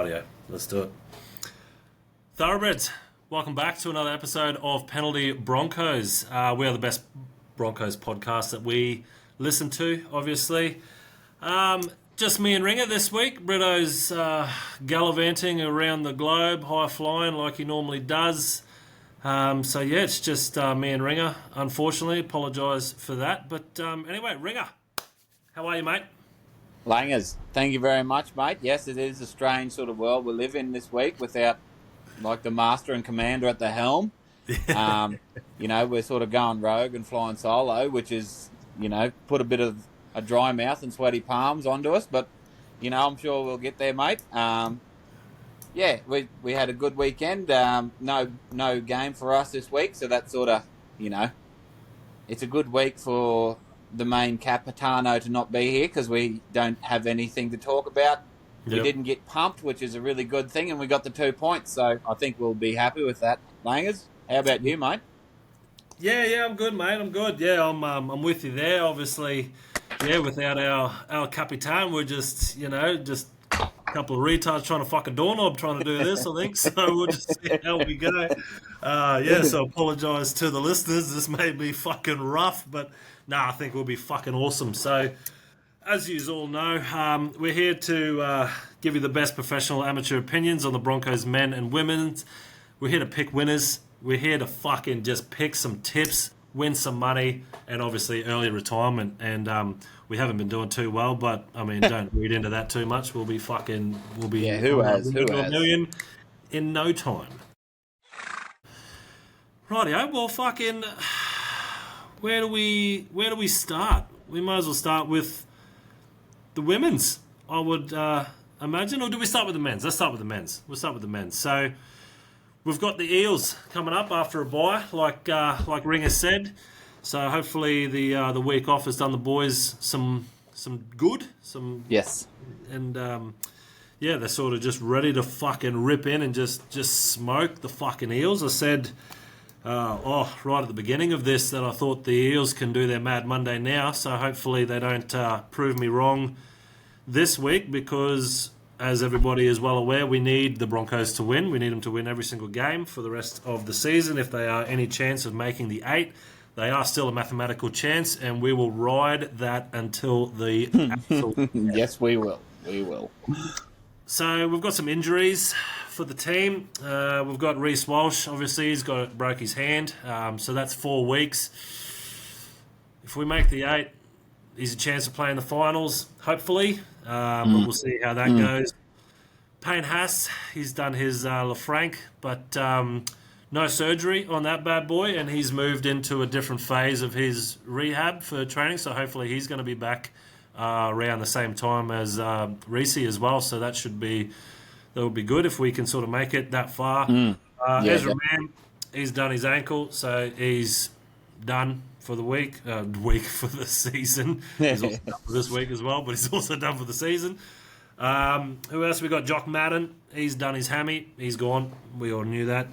Rightio, let's do it. Thoroughbreds, welcome back to another episode of Penalty Broncos. We are the best Broncos podcast that we listen to, obviously. Just me and Ringer this week. Britto's gallivanting around the globe, high flying like he normally does. So yeah, it's just me and Ringer, unfortunately. Apologise for that. But anyway, Ringer, how are you, mate? Langers, thank you very much, mate. Yes, it is a strange sort of world we live in this week without, like, the master and commander at the helm. We're sort of going rogue and flying solo, which is, put a bit of a dry mouth and sweaty palms onto us. But, I'm sure we'll get there, mate. We had a good weekend. No game for us this week, so that's sort of, it's a good week for the main Capitano to not be here because we don't have anything to talk about. Yep. We didn't get pumped, which is a really good thing, and we got the 2 points, so I think we'll be happy with that. Langers, how about you, mate? Yeah, I'm good, mate. I'm good. Yeah, I'm with you there. Obviously, yeah, without our Capitan, we're just a couple of retards trying to fuck a doorknob trying to do this, I think. So we'll just see how we go. So apologise to the listeners. This may be fucking rough, but I think we'll be fucking awesome. So, as you all know, we're here to give you the best professional amateur opinions on the Broncos men and women. We're here to pick winners. We're here to fucking just pick some tips, win some money, and obviously early retirement. And we haven't been doing too well, but I mean, don't read into that too much. Who has a million in no time. Rightio, well, fucking, where do we start? We might as well start with the women's, I would imagine, or do we start with the men's? Let's start with the men's. We'll start with the men's. So we've got the Eels coming up after a bye, like Ringer said. So hopefully the week off has done the boys some good. Yes. And they're sort of just ready to fucking rip in and just smoke the fucking Eels. I said right at the beginning of this that I thought the Eels can do their Mad Monday now. So hopefully they don't prove me wrong this week, because as everybody is well aware, we need the Broncos to win. We need them to win every single game for the rest of the season. If they are any chance of making the 8, they are still a mathematical chance, and we will ride that until the absolute Yes, we will. We will. So we've got some injuries for the team. We've got Reece Walsh. Obviously, broke his hand, so that's 4 weeks. If we make the 8, he's a chance of playing the finals, hopefully. But we'll see how that goes. Payne Haas, he's done his LaFranc, but no surgery on that bad boy, and he's moved into a different phase of his rehab for training, so hopefully he's going to be back around the same time as Reece as well, so that would be good if we can sort of make it that far. Ezra Mann, he's done his ankle, so he's done for the week for the season. He's also done for this week as well, but he's also done for the season. Who else? We got Jock Madden. He's done his hammy. He's gone. We all knew that.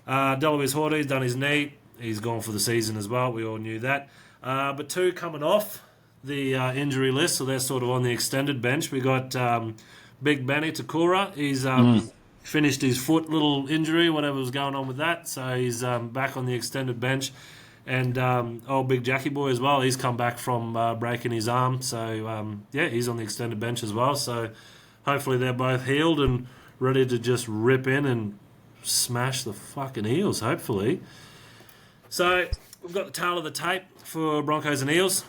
Deloise Horta, he's done his knee. He's gone for the season as well. We all knew that. But 2 coming off the injury list, so they're sort of on the extended bench. We got Big Benny Takura. He's finished his foot little injury, whatever was going on with that. So he's back on the extended bench. And old Big Jackie Boy as well. He's come back from breaking his arm. So, he's on the extended bench as well. So hopefully they're both healed and ready to just rip in and smash the fucking Eels, hopefully. So we've got the tail of the tape for Broncos and Eels.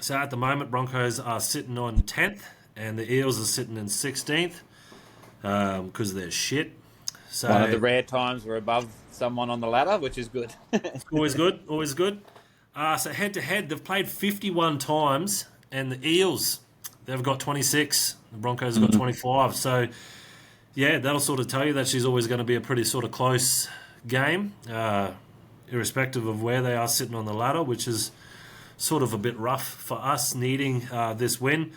So at the moment, Broncos are sitting on 10th and the Eels are sitting in 16th because they're shit. So one of the rare times we're above someone on the ladder, which is good. Always good. So head-to-head, they've played 51 times, and the Eels, they've got 26. The Broncos have got 25. So, yeah, that'll sort of tell you that she's always going to be a pretty sort of close game, irrespective of where they are sitting on the ladder, which is sort of a bit rough for us needing this win.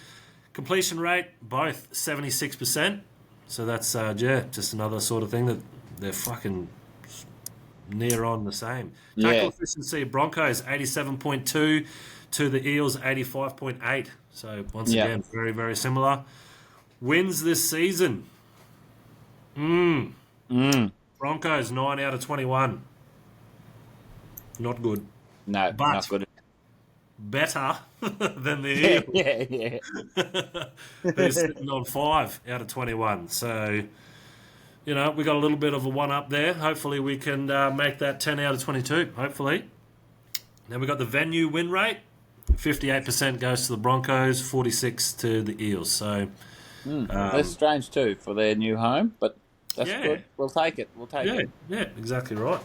Completion rate, both 76%. So that's, just another sort of thing that they're fucking near on the same. Tackle efficiency, Broncos 87.2 to the Eels 85.8. So once again, very, very similar. Wins this season, Mm. Mm. Broncos 9 out of 21. Not good, No, not but good. better than the Yeah, Eagles, yeah, yeah. who's sitting on 5 out of 21. So, we got a little bit of a one up there. Hopefully, we can make that 10 out of 22. Hopefully. Then we got the venue win rate. 58% goes to the Broncos, 46 to the Eels. So, That's strange too for their new home, but that's yeah, good. We'll take it. We'll take yeah, it. yeah, exactly right.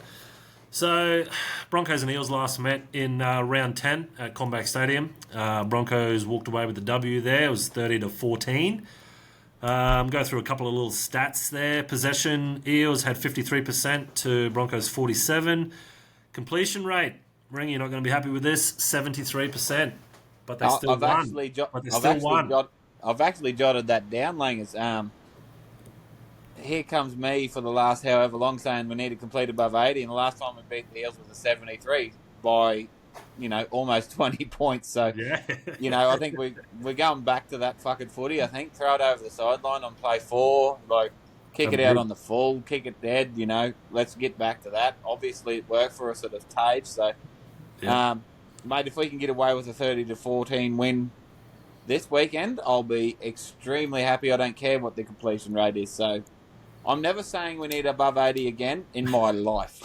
So, Broncos and Eels last met in round 10 at Combank Stadium. Broncos walked away with the W there. It was 30-14. Go through a couple of little stats there. Possession, Eels had 53% to Broncos 47. Completion rate, Ring, you're not going to be happy with this, 73%. But they still I've won. actually, But they still won. I've actually jotted that down, Langers. Here comes me for the last however long saying we need to complete above 80, and the last time we beat the Eels was a 73 by, almost 20 points. So, Yeah. I think we're going back to that fucking footy. I think throw it over the sideline on play 4, like kick it out Agreed. on the full, kick it dead. Let's get back to that. Obviously, it worked for us at a stage. So, Yeah. mate, if we can get away with a 30-14 win this weekend, I'll be extremely happy. I don't care what the completion rate is. So, I'm never saying we need above 80 again in my life.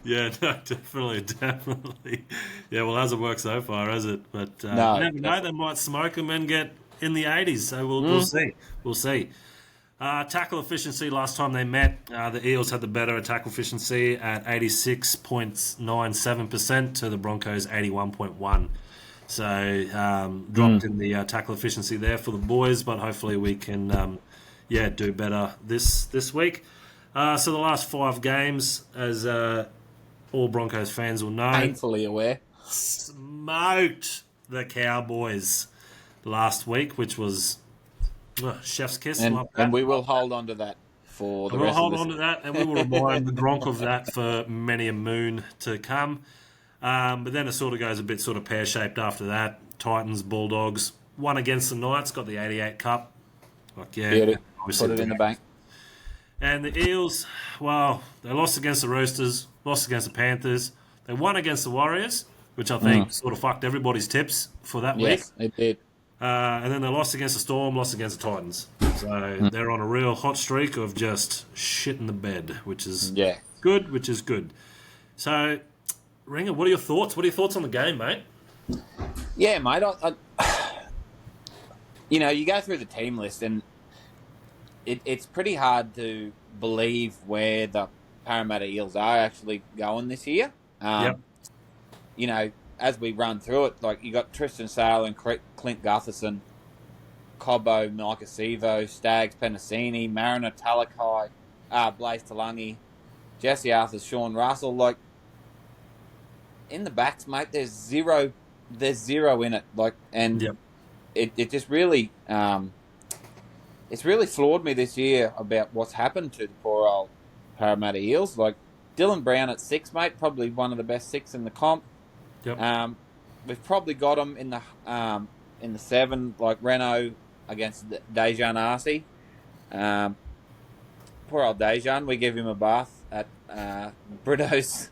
Yeah, no, definitely. Yeah, well, hasn't worked so far, has it? But you No, never know; they definitely. might smoke them and get in the 80s. So we'll see. We'll see. Tackle efficiency. Last time they met, the Eels had the better tackle efficiency at 86.97% to the Broncos 81.1. So dropped in the tackle efficiency there for the boys, but hopefully we can, do better this week. So the last 5 games, as all Broncos fans will know, Painfully aware. smoked the Cowboys last week, which was chef's kiss. And Love and that. we will Love that. hold on to that for And the we'll rest of hold the on to season. that, and we will remind the Gronk of that for many a moon to come. But then it sort of goes a bit sort of pear-shaped after that. Titans, Bulldogs, won against the Knights, got the 88 Cup. Like, yeah, Beauty. obviously Put it the in the Dragons. bank. And the Eels, well, they lost against the Roosters, lost against the Panthers. They won against the Warriors, which I think sort of fucked everybody's tips for that week. Yes, it did. And then they lost against the Storm, lost against the Titans. So they're on a real hot streak of just shit in the bed, which is Yeah. good, which is good. So, Ringer, what are your thoughts? What are your thoughts on the game, mate? Yeah, mate. You go through the team list and it's pretty hard to believe where the Parramatta Eels are actually going this year. Yep. As we run through it, like you got Tristan Sale and Clint Gutherson, Cobbo, Micah Sevo, Staggs, Penasini, Mariner, Talakai, Blaze Talangi, Jesse Arthur, Sean Russell. Like in the backs, mate, there's zero in it. Like, and Yep. it just really it's really floored me this year about what's happened to the poor old Parramatta Eels. Like Dylan Brown at 6, mate, probably one of the best 6 in the comp. Yep. We've probably got him in the 7, like Renault against Dejan Arce. Poor old Dejan, we gave him a bath at Britto's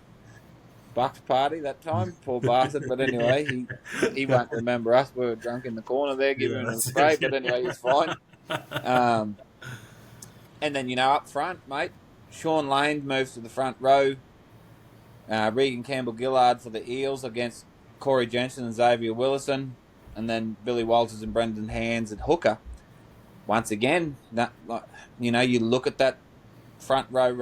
Bucks party that time. Poor bastard. But anyway, he won't remember us. We were drunk in the corner there, Yeah, giving him a that's spray. it. But anyway, he's fine. And then, up front, mate, Sean Lane moves to the front row. Regan Campbell-Gillard for the Eels against Corey Jensen and Xavier Willison. And then Billy Walters and Brendan Hands at hooker. Once again, you look at that front row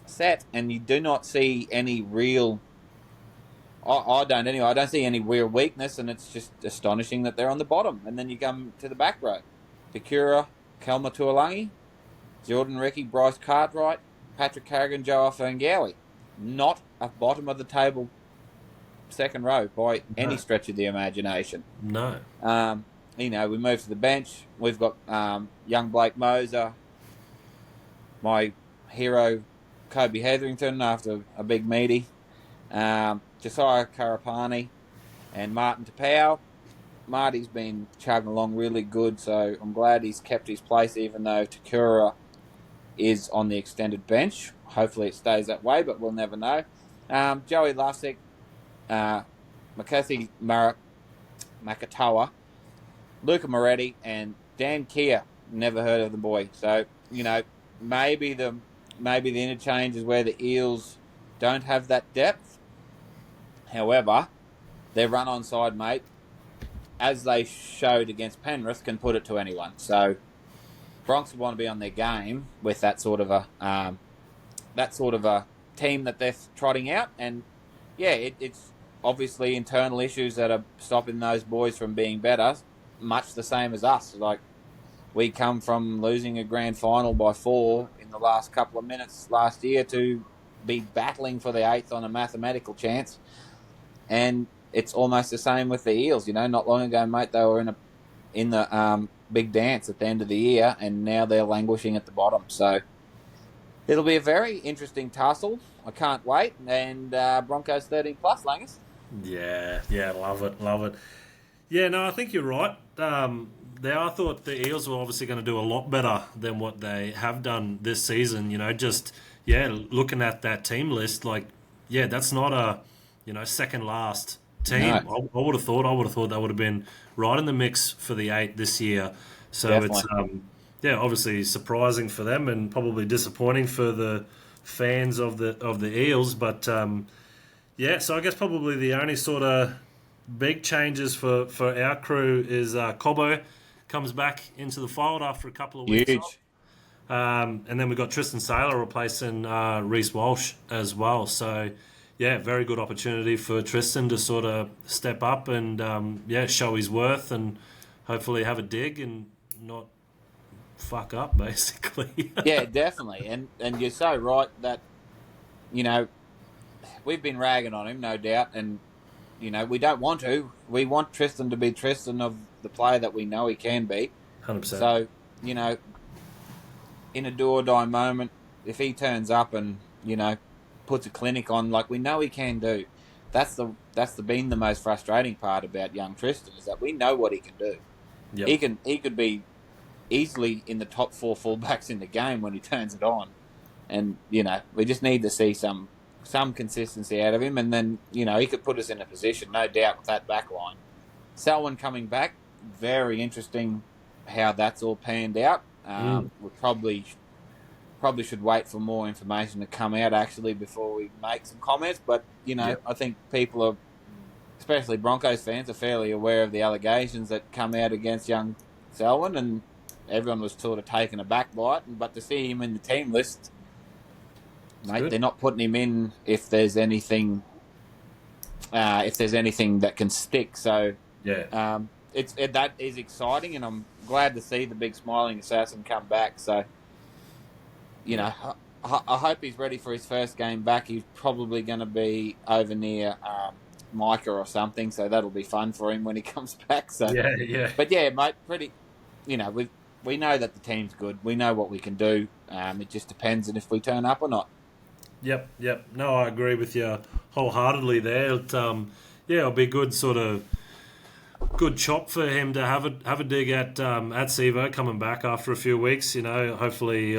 set, and you do not see any real. I don't anyway. I don't see any real weakness, and it's just astonishing that they're on the bottom. And then you come to the back row: Takura, Kelma Tuolangi, Jordan Ricky, Bryce Cartwright, Patrick Carrigan, Joe Fangawi. Not a bottom of the table second row by any stretch of the imagination. No. We move to the bench. We've got young Blake Moser, my hero Kobe Hetherington after a big meaty, Josiah Karapani, and Martin Tapau. Marty's been chugging along really good, so I'm glad he's kept his place, even though Takura is on the extended bench. Hopefully it stays that way, but we'll never know. Joey Lussick, McCarthy Makatoa, Luca Moretti, and Dan Kia. Never heard of the boy. So, maybe the interchange is where the Eels don't have that depth. However, their run on side, mate, as they showed against Penrith, can put it to anyone. So Bronx would want to be on their game with that sort of a team that they're trotting out. And yeah, it's obviously internal issues that are stopping those boys from being better, much the same as us. Like, we come from losing a grand final by 4 in the last couple of minutes last year to be battling for the 8th on a mathematical chance. And it's almost the same with the Eels. Not long ago, mate, they were in the big dance at the end of the year, and now they're languishing at the bottom. So it'll be a very interesting tussle. I can't wait. And Broncos 13 plus, Langus. Yeah, love it. Yeah, no, I think you're right. I thought the Eels were obviously going to do a lot better than what they have done this season. Looking at that team list, that's not a second last team. No. I would have thought they would have been right in the mix for the 8 this year. So Definitely. it's obviously surprising for them and probably disappointing for the fans of the Eels. But so I guess probably the only sort of big changes for our crew is Cobbo comes back into the fold after a couple of weeks off. Huge. And then we've got Tristan Saylor replacing Reece Walsh as well. So, very good opportunity for Tristan to sort of step up and, show his worth and hopefully have a dig and not fuck up, basically. Yeah, definitely. And you're so right that, we've been ragging on him, no doubt. And, we don't want to. We want Tristan to be Tristan of the player that we know he can be. 100%. So, in a do or die moment, if he turns up and, puts a clinic on like we know he can do, that's been the most frustrating part about young Tristan, is that we know what he can do. Yep. He could be easily in the top 4 fullbacks in the game when he turns it on. And, we just need to see some consistency out of him, and then, he could put us in a position, no doubt, with that back line. Selwyn coming back, very interesting how that's all panned out. We probably should wait for more information to come out, actually, before we make some comments. But, I think people are, especially Broncos fans, are fairly aware of the allegations that come out against young Selwyn, and everyone was sort of taken aback by it. But to see him in the team list, mate, they're not putting him in if there's anything that can stick. So that is exciting, and I'm glad to see the big smiling assassin come back. So, I hope he's ready for his first game back. He's probably going to be over near Micah or something, so that'll be fun for him when he comes back. So But yeah, mate, pretty. We know that the team's good. We know what we can do. It just depends on if we turn up or not. Yep. No, I agree with you wholeheartedly there. It'll be good chop for him to have a dig at Sevo coming back after a few weeks. Hopefully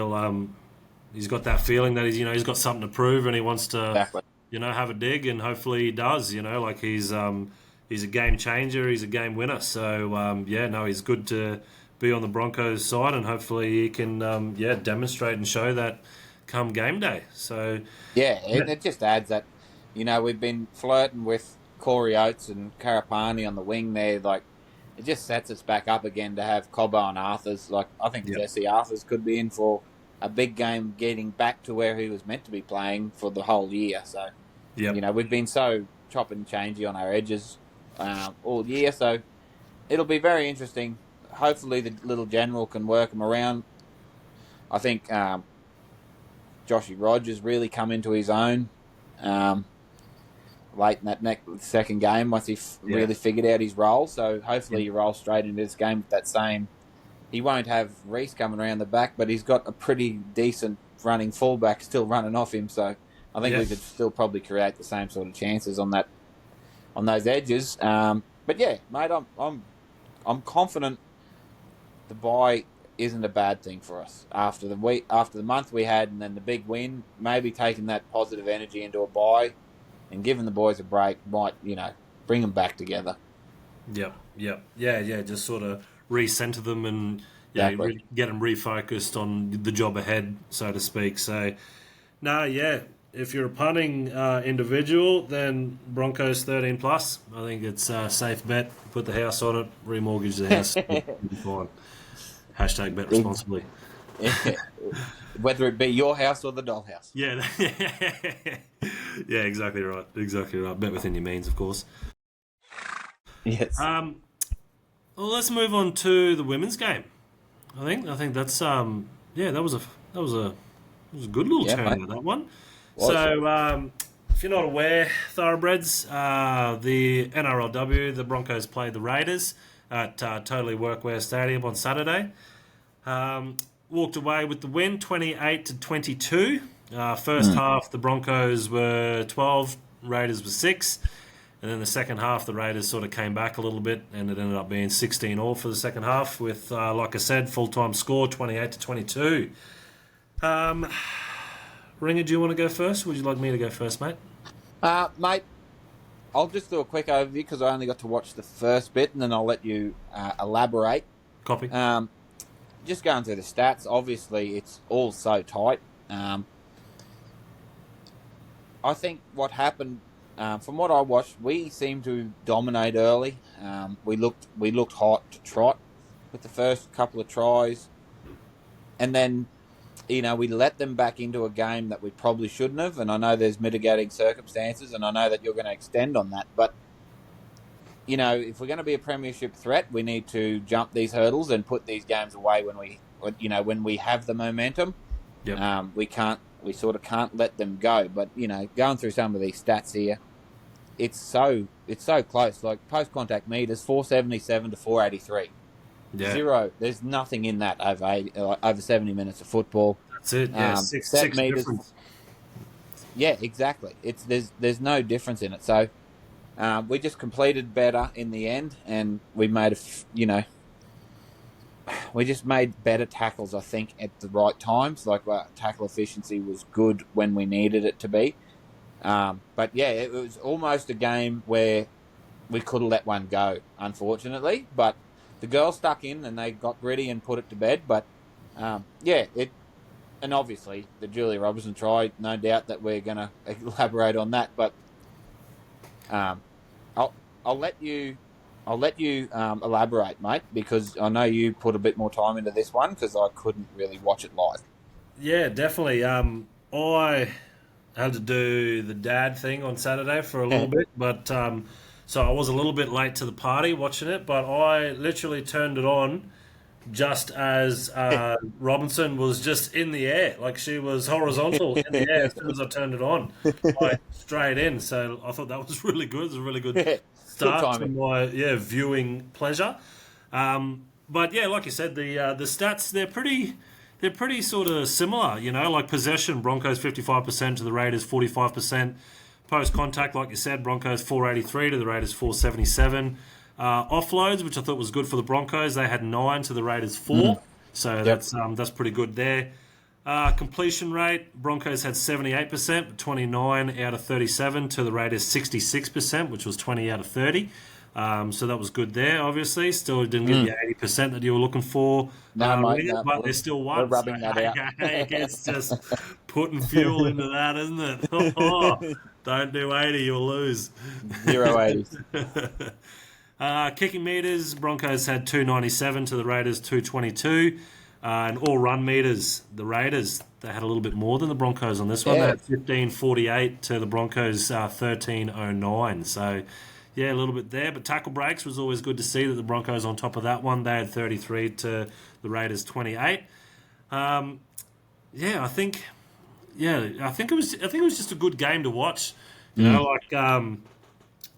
he's got that feeling that he's got something to prove and he wants to Exactly. Have a dig, and hopefully he does. He's a game changer, he's a game winner. So he's good to be on the Broncos side, and hopefully he can demonstrate and show that come game day. So it just adds that, we've been flirting with Corey Oates and Karapani on the wing there. Like, it just sets us back up again to have Cobbo and Arthurs. Like, I think Jesse Arthurs could be in for a big game, getting back to where he was meant to be playing for the whole year. So, we've been so chop and changey on our edges all year. So it'll be very interesting. Hopefully the little general can work him around. I think Joshy Rogers really come into his own late in that second game once he really figured out his role. So hopefully he rolls straight into this game with that same. He won't have Reece coming around the back, but he's got a pretty decent running fullback still running off him. So I think we could still probably create the same sort of chances on those edges. But yeah, mate, I'm I'm confident the bye isn't a bad thing for us after the month we had, and then the big win. Maybe taking that positive energy into a bye and giving the boys a break might, bring them back together. Yeah. Just sort of recenter them and Exactly. get them refocused on the job ahead, so to speak. So, no, yeah. If you're a punting individual, then Broncos 13 plus. I think it's a safe bet. Put the house on it, remortgage the house, you'll be fine. Hashtag bet responsibly. Whether it be your house or the dollhouse. Yeah, yeah, exactly right. Exactly right. Bet within your means, of course. Yes. Well, let's move on to the women's game. I think that's yeah, that was a good little Yeah, turn mate. of that one. Was. So if you're not aware, thoroughbreds, the NRLW, the Broncos played the Raiders at Totally Workwear Stadium on Saturday. Walked away with the win, 28-22. First half, the Broncos were 12, Raiders were 6. And then the second half, the Raiders sort of came back a little bit, and it ended up being 16 all for the second half with, like I said, full-time score, 28-22. Ringer, do you want to go first? Or would you like me to go first, mate? Mate, I'll just do a quick overview because I only got to watch the first bit, and then I'll let you elaborate. Copy. Just going through the stats, obviously it's all so tight. I think what happened, from what I watched, we seemed to dominate early. We looked hot to trot with the first couple of tries, and then we let them back into a game that we probably shouldn't have. And I know there's mitigating circumstances, and I know that you're going to extend on that, but if we're going to be a premiership threat, we need to jump these hurdles and put these games away when we have the momentum. Yep. We sort of can't let them go. But going through some of these stats here, it's so close. Like post contact meters, 477 to 483. Yeah. Zero. There's nothing in that over 70 minutes of football. That's it. Yeah, six meters. difference. Yeah, exactly. There's no difference in it. So. We just completed better in the end, and we made we just made better tackles. I think at the right times, like tackle efficiency was good when we needed it to be. But yeah, it was almost a game where we could have let one go, unfortunately. But the girls stuck in and they got gritty and put it to bed. But and obviously the Julia Robertson try, no doubt that we're going to elaborate on that, but. I'll let you elaborate, mate, because I know you put a bit more time into this one because I couldn't really watch it live. Yeah, definitely. I had to do the dad thing on Saturday for a little bit, but so I was a little bit late to the party watching it, but I literally turned it on just as Robinson was just in the air, like she was horizontal in the air as soon as I turned it on, like straight in. So I thought that was really good. It was a really good Good start to timing. my viewing pleasure. But yeah, like you said, the stats they're pretty sort of similar. Like possession, Broncos 55% to the Raiders 45%. Post contact, like you said, Broncos 483 to the Raiders 477. Offloads, which I thought was good for the Broncos, they had 9 to the Raiders 4, so that's pretty good there. Completion rate, Broncos had 78%, 29 out of 37 to the Raiders 66%, which was 20 out of 30. So that was good there, obviously. Still didn't get the 80% that you were looking for. No, mate, no, but they still won. we're rubbing that out. It's just putting fuel into that, isn't it? Don't do 80, you'll lose. 0-80s. Kicking meters, Broncos had 297 to the Raiders 222. And all run meters, the Raiders, they had a little bit more than the Broncos on this one. They had 1548 to the Broncos 1309. So, yeah, a little bit there. But tackle breaks was always good to see that the Broncos on top of that one. They had 33 to the Raiders 28. I think it was just a good game to watch.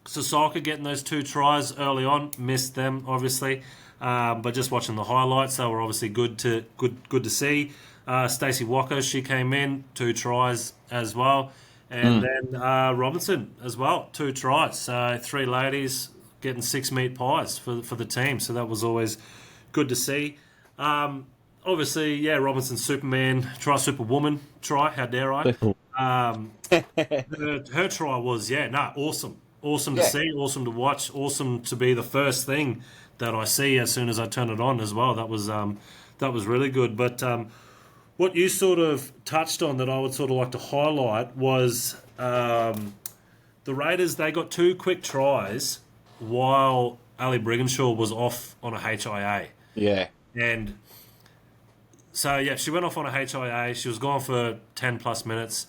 Sasaka getting those 2 tries early on, missed them obviously, but just watching the highlights, they were obviously good to see. Stacey Walker, she came in 2 tries as well, and then Robinson as well 2 tries. So 3 ladies getting 6 meat pies for the team. So that was always good to see. Obviously, yeah, Robinson Superman try, Superwoman try. How dare I? Her try was awesome, awesome to Yeah. see, awesome to watch, awesome to be the first thing that I see as soon as I turn it on as well. That was really good. But what you sort of touched on that I would sort of like to highlight was the Raiders. They got 2 quick tries while Ali Brigginshaw was off on a HIA. Yeah. And so, yeah, she went off on a HIA. She was gone for 10 plus minutes.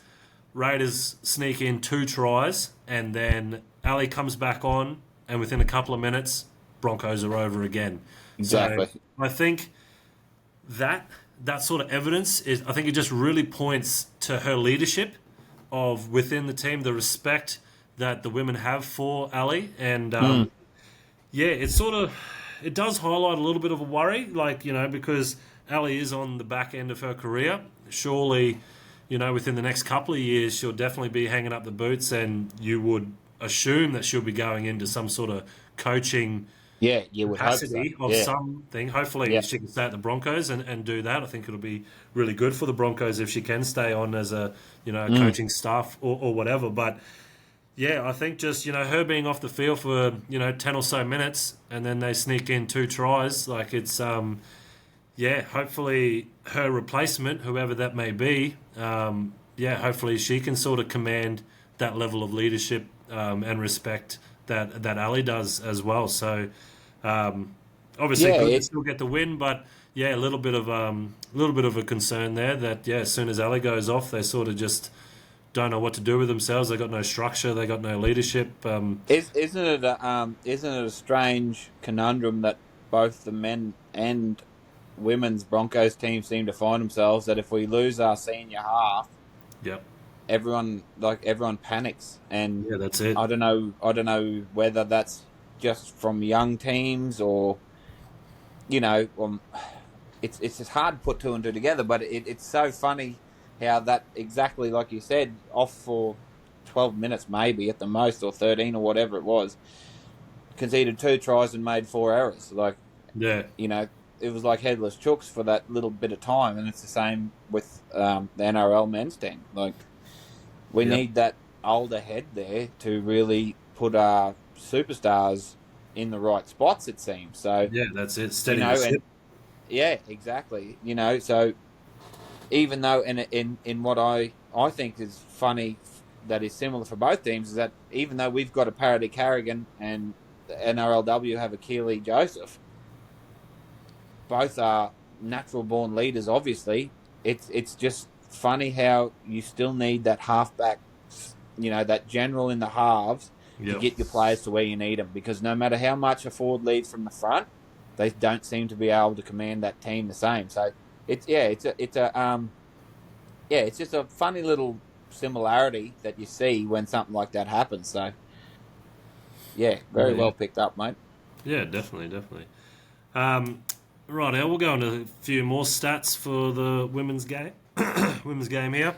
Raiders sneak in 2 tries, and then Ali comes back on, and within a couple of minutes, Broncos are over again. Exactly. So I think that sort of evidence is, I think it just really points to her leadership of within the team, the respect that the women have for Ali, and it does highlight a little bit of a worry, because Ali is on the back end of her career. Surely, within the next couple of years, she'll definitely be hanging up the boots, and you would assume that she'll be going into some sort of coaching Yeah, you would hope so. capacity of something. Hopefully, she can stay at the Broncos and do that. I think it'll be really good for the Broncos if she can stay on as a coaching staff or whatever. But yeah, I think just her being off the field for 10 or so minutes, and then they sneak in 2 tries. Like it's hopefully her replacement, whoever that may be, hopefully she can sort of command that level of leadership and respect that Ali does as well. So obviously good to still get the win, but a little bit of a concern there that as soon as Ali goes off, they sort of just don't know what to do with themselves. They got no structure, they got no leadership. Isn't it a strange conundrum that both the men and women's Broncos team seem to find themselves, that if we lose our senior half, Yep. everyone panics, and that's it. I don't know whether that's just from young teams or it's just hard to put 2 and 2 together. But it's so funny how that, exactly like you said, off for 12 minutes maybe at the most, or 13 or whatever it was, conceded 2 tries and made 4 errors. It was like headless chooks for that little bit of time, and it's the same with the NRL men's team. Like, we need that older head there to really put our superstars in the right spots, it seems. So that's it. Steady the ship. Exactly. So even though in what I think is funny, that is similar for both teams, is that even though we've got a Parody Carrigan and the NRLW have a Keely Joseph, both are natural born leaders. Obviously, it's just funny how you still need that halfback, that general in the halves to get your players to where you need them. Because no matter how much a forward leads from the front, they don't seem to be able to command that team the same. So it's just a funny little similarity that you see when something like that happens. So very well picked up, mate. Yeah, definitely. Right, now we'll go into a few more stats for the women's game. Women's game here.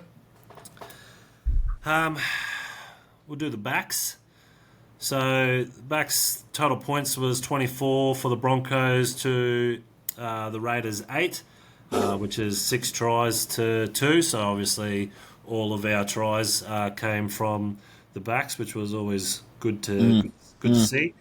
We'll do the backs. So backs total points was 24 for the Broncos to the Raiders 8, which is 6 tries to 2. So obviously all of our tries came from the backs, which was always good to see.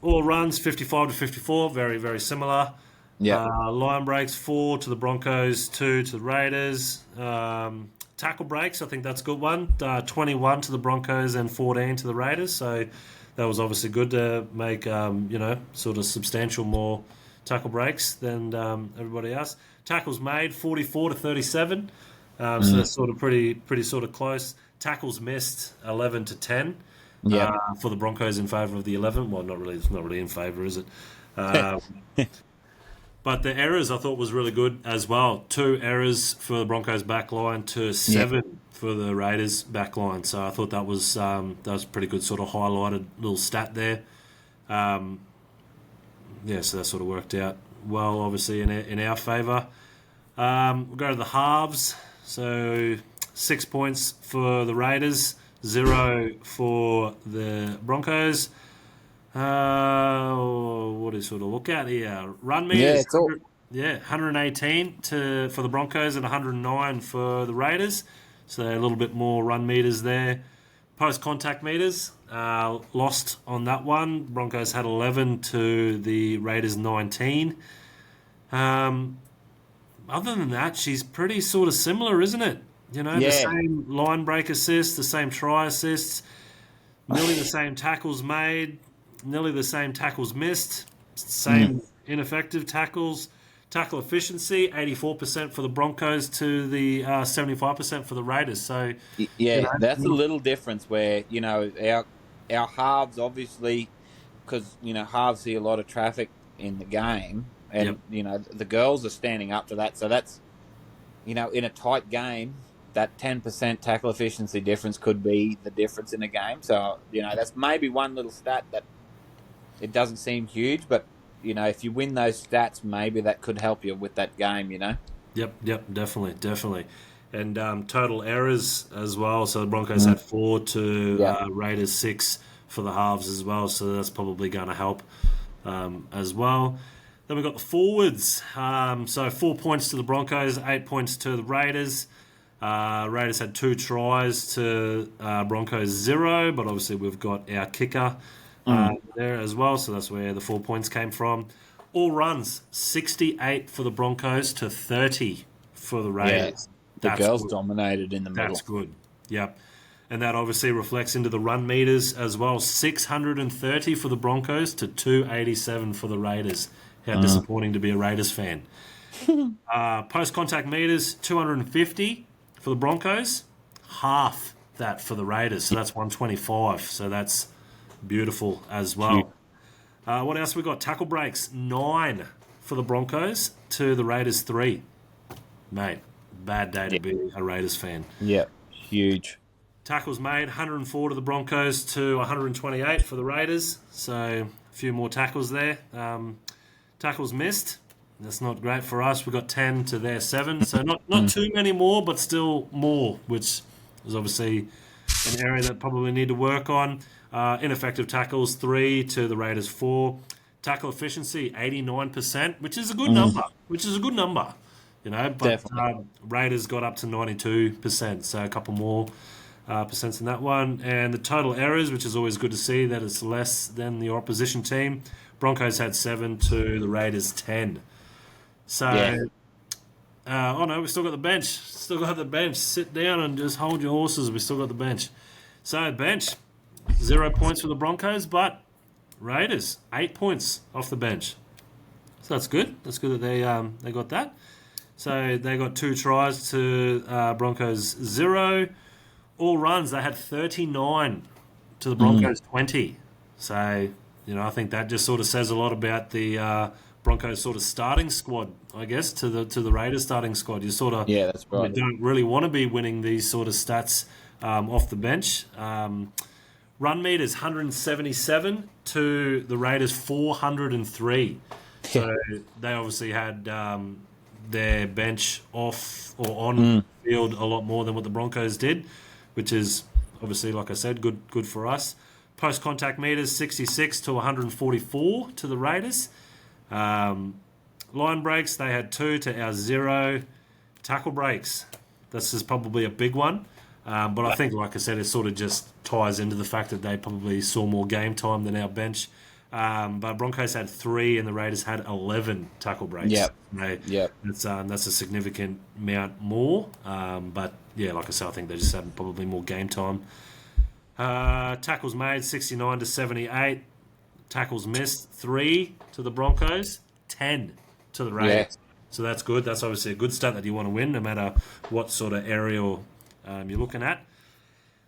All runs 55 to 54, very very similar. Line breaks 4 to the Broncos, 2 to the Raiders. Tackle breaks, I think that's a good one. 21 to the Broncos and 14 to the Raiders. So that was obviously good to make sort of substantial more tackle breaks than everybody else. Tackles made 44 to 37. So that's sort of pretty sort of close. Tackles missed 11 to 10. For the Broncos in favour of the 11. Well, not really. It's not really in favour, is it? But the errors I thought was really good as well. 2 errors for the Broncos back line to 7 for the Raiders back line. So I thought that was pretty good, sort of highlighted little stat there. So that sort of worked out well, obviously in our favour. We'll go to the halves. So 6 points for the Raiders. 0 for the Broncos. What is sort of look at here? Run Yeah, meters, it's all 118 for the Broncos and 109 for the Raiders. So a little bit more run meters there. Post contact meters, lost on that one. Broncos had 11 to the Raiders 19. Other than that, she's pretty sort of similar, isn't it? You know, the yeah. same line break assists, the same try assists, nearly the same tackles made, nearly the same tackles missed, same ineffective tackles. Tackle efficiency, 84% for the Broncos to the 75% for the Raiders. So, you Yeah, that's a know, little difference where, our halves obviously, because, halves see a lot of traffic in the game, yep, and, the girls are standing up to that. So that's, in a tight game, that 10% tackle efficiency difference could be the difference in a game. So, that's maybe one little stat that it doesn't seem huge, but, if you win those stats, maybe that could help you with that game. yep, definitely. And total errors as well. So the Broncos had 4 to Yeah. Raiders 6 for the halves as well. So that's probably going to help as well. Then we've got the forwards. So 4 points to the Broncos, 8 points to the Raiders. Raiders had 2 tries to Broncos 0, but obviously we've got our kicker there as well, so that's where the 4 points came from. All runs, 68 for the Broncos to 30 for the Yeah. Raiders. The That's girls good. dominated in the That's middle. good. Yep. And that obviously reflects into the run meters as well. 630 for the Broncos to 287 for the Raiders. How disappointing to be a Raiders fan. Post contact meters, 250 for the Broncos. Half that for the Raiders. So that's 125. So that's beautiful as well. What else we got? Tackle breaks, 9 for the Broncos to the Raiders 3. Mate, bad day to be a Raiders fan. Yeah, huge. Tackles made, 104 to the Broncos to 128 for the Raiders. So a few more tackles there. Tackles missed. That's not great for us. We got 10 to their 7. So not too many more, but still more, which is obviously an area that probably need to work on. Ineffective tackles, 3 to the Raiders 4. Tackle efficiency, 89%, which is a good number. But Definitely. Raiders got up to 92%, so a couple more percents in that one. And the total errors, which is always good to see that it's less than the opposition team. Broncos had 7 to the Raiders 10. So, Yeah. oh no, we still got the bench. Still got the bench. Sit down and just hold your horses. We still got the bench. So, bench, 0 points for the Broncos, but Raiders, 8 points off the bench. So that's good. That's good that they got that. So they got 2 tries to Broncos 0. All runs, they had 39 to the Broncos 20. So, I think that just sort of says a lot about the Broncos sort of starting squad, I guess, to the Raiders starting squad. You sort of Yeah, that's right. don't really want to be winning these sort of stats off the bench. Run meters, 177 to the Raiders 403. So they obviously had their bench off or on field a lot more than what the Broncos did, which is obviously, like I said, good for us. Post contact meters, 66 to 144 to the Raiders. Line breaks, they had 2 to our 0. Tackle breaks, this is probably a big one. But I think, like I said, it sort of just ties into the fact that they probably saw more game time than our bench. But Broncos had 3 and the Raiders had 11 tackle breaks. Yep. Yep. That's a significant amount more. But yeah, like I said, I think they just had probably more game time. Tackles made, 69 to 78. Tackles missed, 3 to the Broncos, 10 to the Raiders. Yeah. So that's good. That's obviously a good stat that you want to win, no matter what sort of area you're looking at.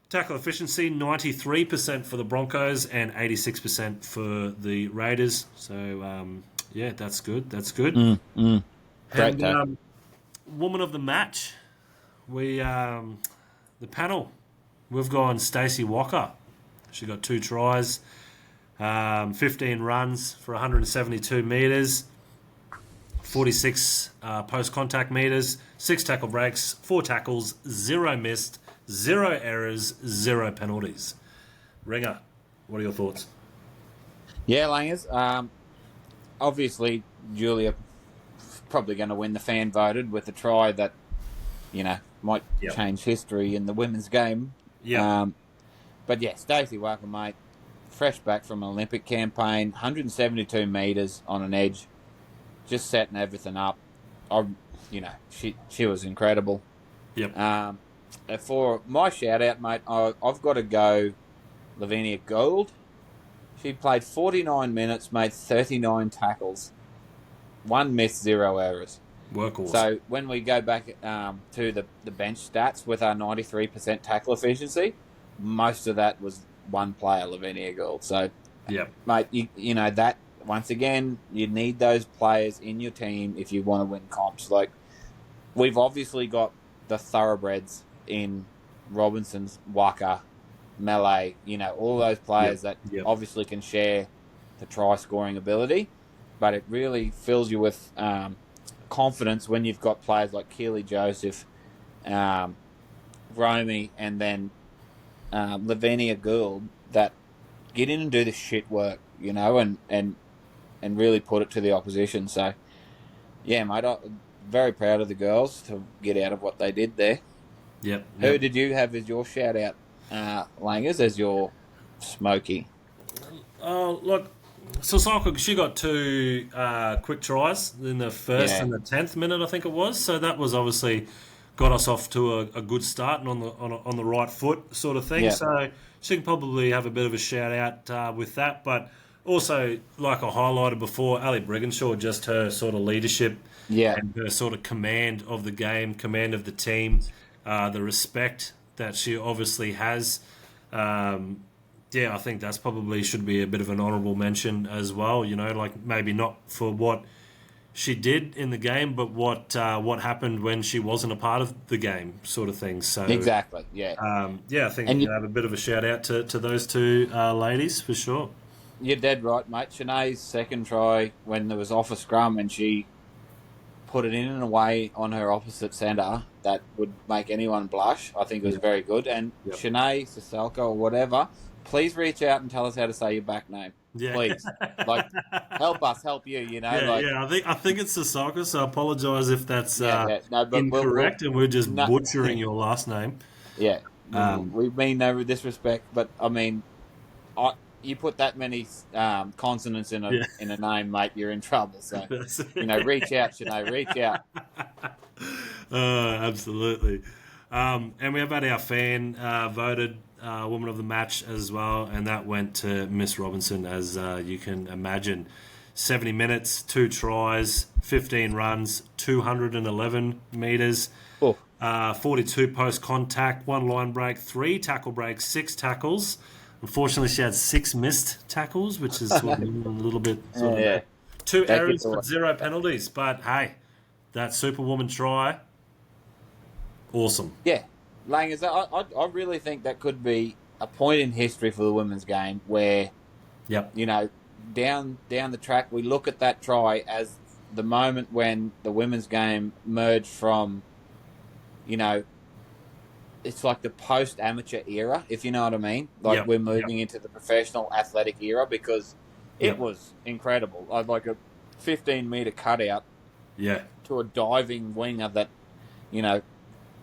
Tackle efficiency, 93% for the Broncos and 86% for the Raiders. So, yeah, that's good. That's good. Great And woman of the match, the panel, we've gone Stacey Walker. She got 2 tries, 15 runs for 172 metres, 46 post-contact metres, 6 tackle breaks, 4 tackles, 0 missed, 0 errors, 0 penalties. Ringer, what are your thoughts? Yeah, Langers. Obviously, Julia probably going to win the fan voted with a try that, might Yep. change history in the women's game. Yeah. But yeah, Stacey Walker, mate, fresh back from an Olympic campaign, 172 metres on an edge, just setting everything up. She was incredible. Yep. For my shout out, mate, I've got to go Lavinia Gould. She played 49 minutes, made 39 tackles, 1 miss, 0 errors. Workhorse. So when we go back to the bench stats with our 93% tackle efficiency, most of that was one player, Lavinia Gould. So, yep. mate, you know that, once again, you need those players in your team if you want to win comps. Like, we've obviously got the thoroughbreds in Robinson's, Waka, Melee, all those players that obviously can share the try-scoring ability, but it really fills you with confidence when you've got players like Keely Joseph, Romy, and then Lavinia Gould that get in and do the shit work, and really put it to the opposition. So, yeah, mate, I'm very proud of the girls to get out of what they did there. Yep. Who did you have as your shout-out, Langers, as your smoky? Oh, look, Sasaka, she got 2 quick tries in the first and the 10th minute, I think it was. So that was obviously got us off to a good start and on the right foot sort of thing. Yeah. So she can probably have a bit of a shout-out with that. But also, like I highlighted before, Ali Brigginshaw, just her sort of leadership and her sort of command of the game, command of the team, the respect that she obviously has. I think that's probably should be a bit of an honourable mention as well. Like maybe not for what she did in the game, but what happened when she wasn't a part of the game, sort of thing. So exactly, yeah. I think you have a bit of a shout out to those 2 ladies for sure. You're dead right, mate. Shanae's second try when there was off a scrum and she put it in and away on her opposite centre that would make anyone blush. I think it was very good. And Shanae, Saselka, or whatever, please reach out and tell us how to say your back name. Yeah. Please. Help us, help you, I think it's Sasaka, so I apologise if that's incorrect and we're just butchering your last name. Yeah. We mean no disrespect, but I mean, you put that many consonants in a name, mate, you're in trouble. So, reach out, Shanae, reach out. Absolutely. And we have had our fan voted Woman of the Match as well, and that went to Miss Robinson, as you can imagine. 70 minutes, 2 tries, 15 runs, 211 metres, 42 post-contact, 1 line break, 3 tackle breaks, 6 tackles. Unfortunately, she had 6 missed tackles, which is sort of a little bit... 2 errors, but 0 penalties. But, hey, that Superwoman try, awesome. Yeah. Langers, I really think that could be a point in history for the women's game where, down the track, we look at that try as the moment when the women's game merged from, it's like the post-amateur era, if you know what I mean. Like we're moving into the professional athletic era because it was incredible. Like a 15-metre cutout to a diving winger that,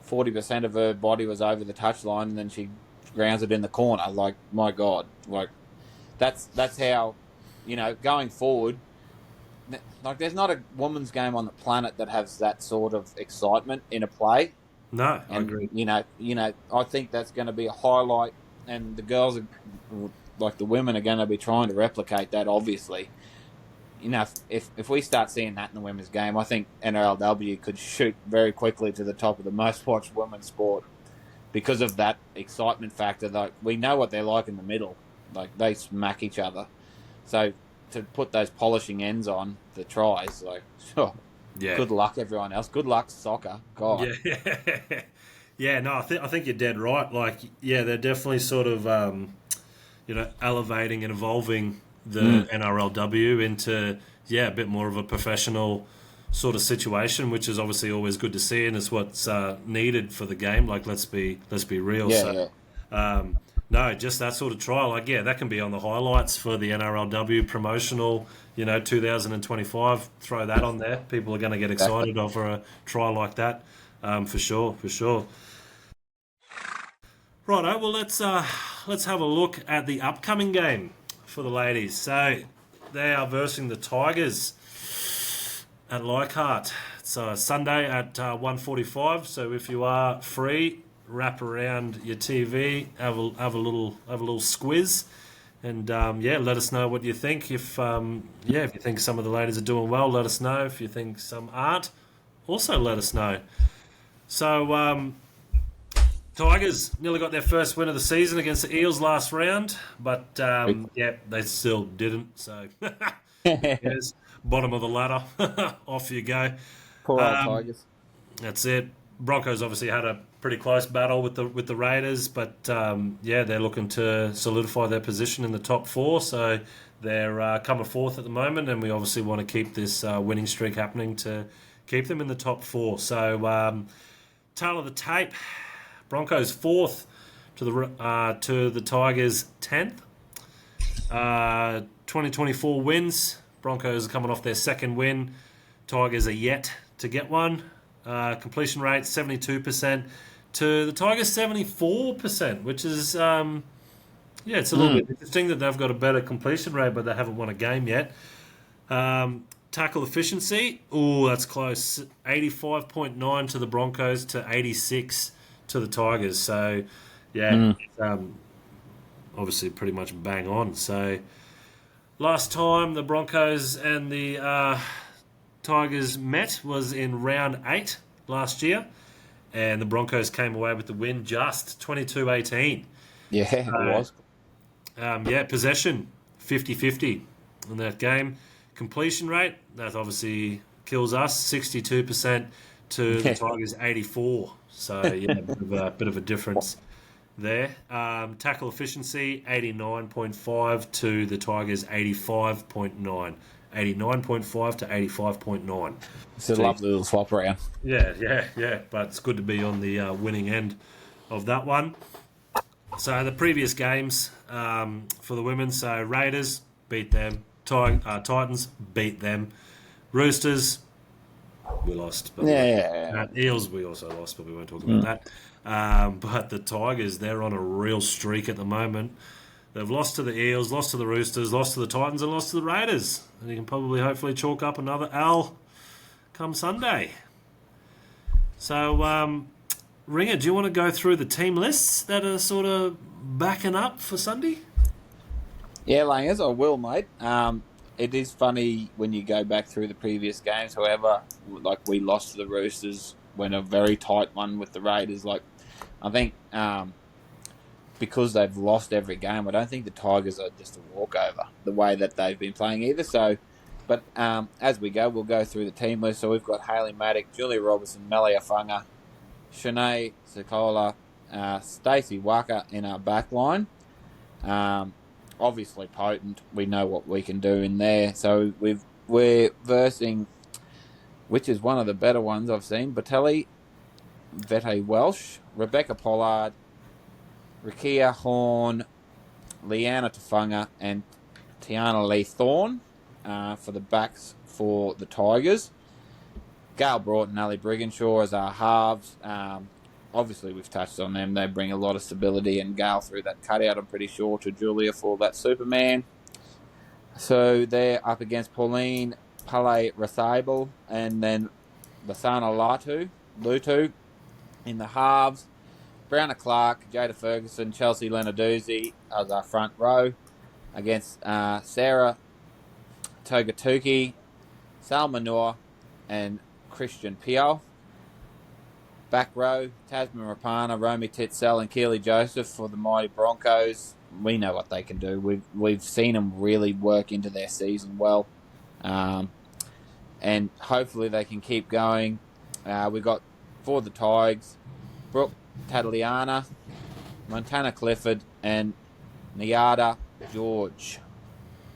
40% of her body was over the touchline and then she grounds it in the corner. Like, my God. Like, that's how, going forward, like, there's not a women's game on the planet that has that sort of excitement in a play. No, I agree. I think that's going to be a highlight, and the girls, the women, are going to be trying to replicate that, obviously. If we start seeing that in the women's game, I think NRLW could shoot very quickly to the top of the most watched women's sport because of that excitement factor. Like, we know what they're like in the middle. Like, they smack each other. So to put those polishing ends on the tries, good luck, everyone else. Good luck, soccer. God. Yeah. No, I think you're dead right. Like, they're definitely sort of, elevating and evolving the NRLW into, a bit more of a professional sort of situation, which is obviously always good to see, and it's what's needed for the game. Like, let's be real. Yeah, So, yeah. no, just that sort of trial. Like, yeah, that can be on the highlights for the NRLW promotional. 2025. Throw that on there. People are going to get Exactly. excited over a trial like that, for sure, for sure. Righto. Well, let's have a look at the upcoming game for the ladies. So they are versing the Tigers at Leichhardt. It's Sunday at 1:45. So if you are free, wrap around your TV, have a little squiz, and yeah, let us know what you think. If you think some of the ladies are doing well, let us know. If you think some aren't, also let us know. So Tigers nearly got their first win of the season against the Eels last round, but yeah, they still didn't. So who cares? Bottom of the ladder, off you go. Poor old Um, Tigers. that's it. Broncos obviously had a pretty close battle with the Raiders, but yeah, they're looking to solidify their position in the top four. So they're coming fourth at the moment, and we obviously want to keep this winning streak happening to keep them in the top four. So tail of the tape, Broncos fourth to the Tigers 10th. 2024 wins. Broncos are coming off their second win. Tigers are yet to get one. Completion rate 72% to the Tigers 74%, which is it's a little bit interesting that they've got a better completion rate, but they haven't won a game yet. Tackle efficiency, that's close. 85.9 to the Broncos to 86 to the Tigers. So yeah, obviously pretty much bang on. So last time the Broncos and the Tigers met was in round 8 last year, and the Broncos came away with the win just 22-18. Yeah, it So, was. yeah, possession 50-50 in that game. Completion rate, that obviously kills us, 62% to the Yeah. Tigers 84. So yeah, bit of a difference there. Tackle efficiency 89.5 to the Tigers 85.9. 89.5 to 85.9. It's a So lovely little swap around. yeah. But it's good to be on the winning end of that one. So the previous games for the women, so Raiders beat them, Titans beat them, Roosters we lost, but Yeah. Eels we also lost, but we won't talk about that. But the Tigers, they're on a real streak at the moment. They've lost to the Eels, lost to the Roosters, lost to the Titans, and lost to the Raiders. And you can probably, hopefully, chalk up another L come Sunday. So, Ringer, do you want to go through the team lists that are sort of backing up for Sunday? Yeah, Langers, I will, mate. It is funny when you go back through the previous games. However, like we lost to the Roosters when a very tight one with the Raiders. Like, I think because they've lost every game, I don't think the Tigers are just a walkover the way that they've been playing either. So, but as we go, we'll go through the team list. So we've got Hayley Maddock, Julia Robertson, Melia Funga, Shanae Sokola, Stacey Waka in our back line. Obviously potent. We know what we can do in there. So we're versing, which is one of the better ones I've seen. Batelli, Vete Welsh, Rebecca Pollard, Rikia Horn, Leanna Tafunga, and Tiana Lee Thorne for the backs for the Tigers. Gail Broughton, Ali Brigginshaw as our halves. Obviously, we've touched on them. They bring a lot of stability, and Gale through that cutout, I'm pretty sure, to Julia for that Superman. So they're up against Pauline Pale Rasable and then Lasana Lutu in the halves. Brianna Clark, Jada Ferguson, Chelsea Lenarduzzi as our front row against Sarah Togatuki, Salma Noor, and Christian Pio. Back row, Tasman Rapana, Romy Titzel, and Keely Joseph for the mighty Broncos. We know what they can do. We've seen them really work into their season well. And hopefully they can keep going. We've got for the Tigers, Brooke Tadliana, Montana Clifford, and Nyada George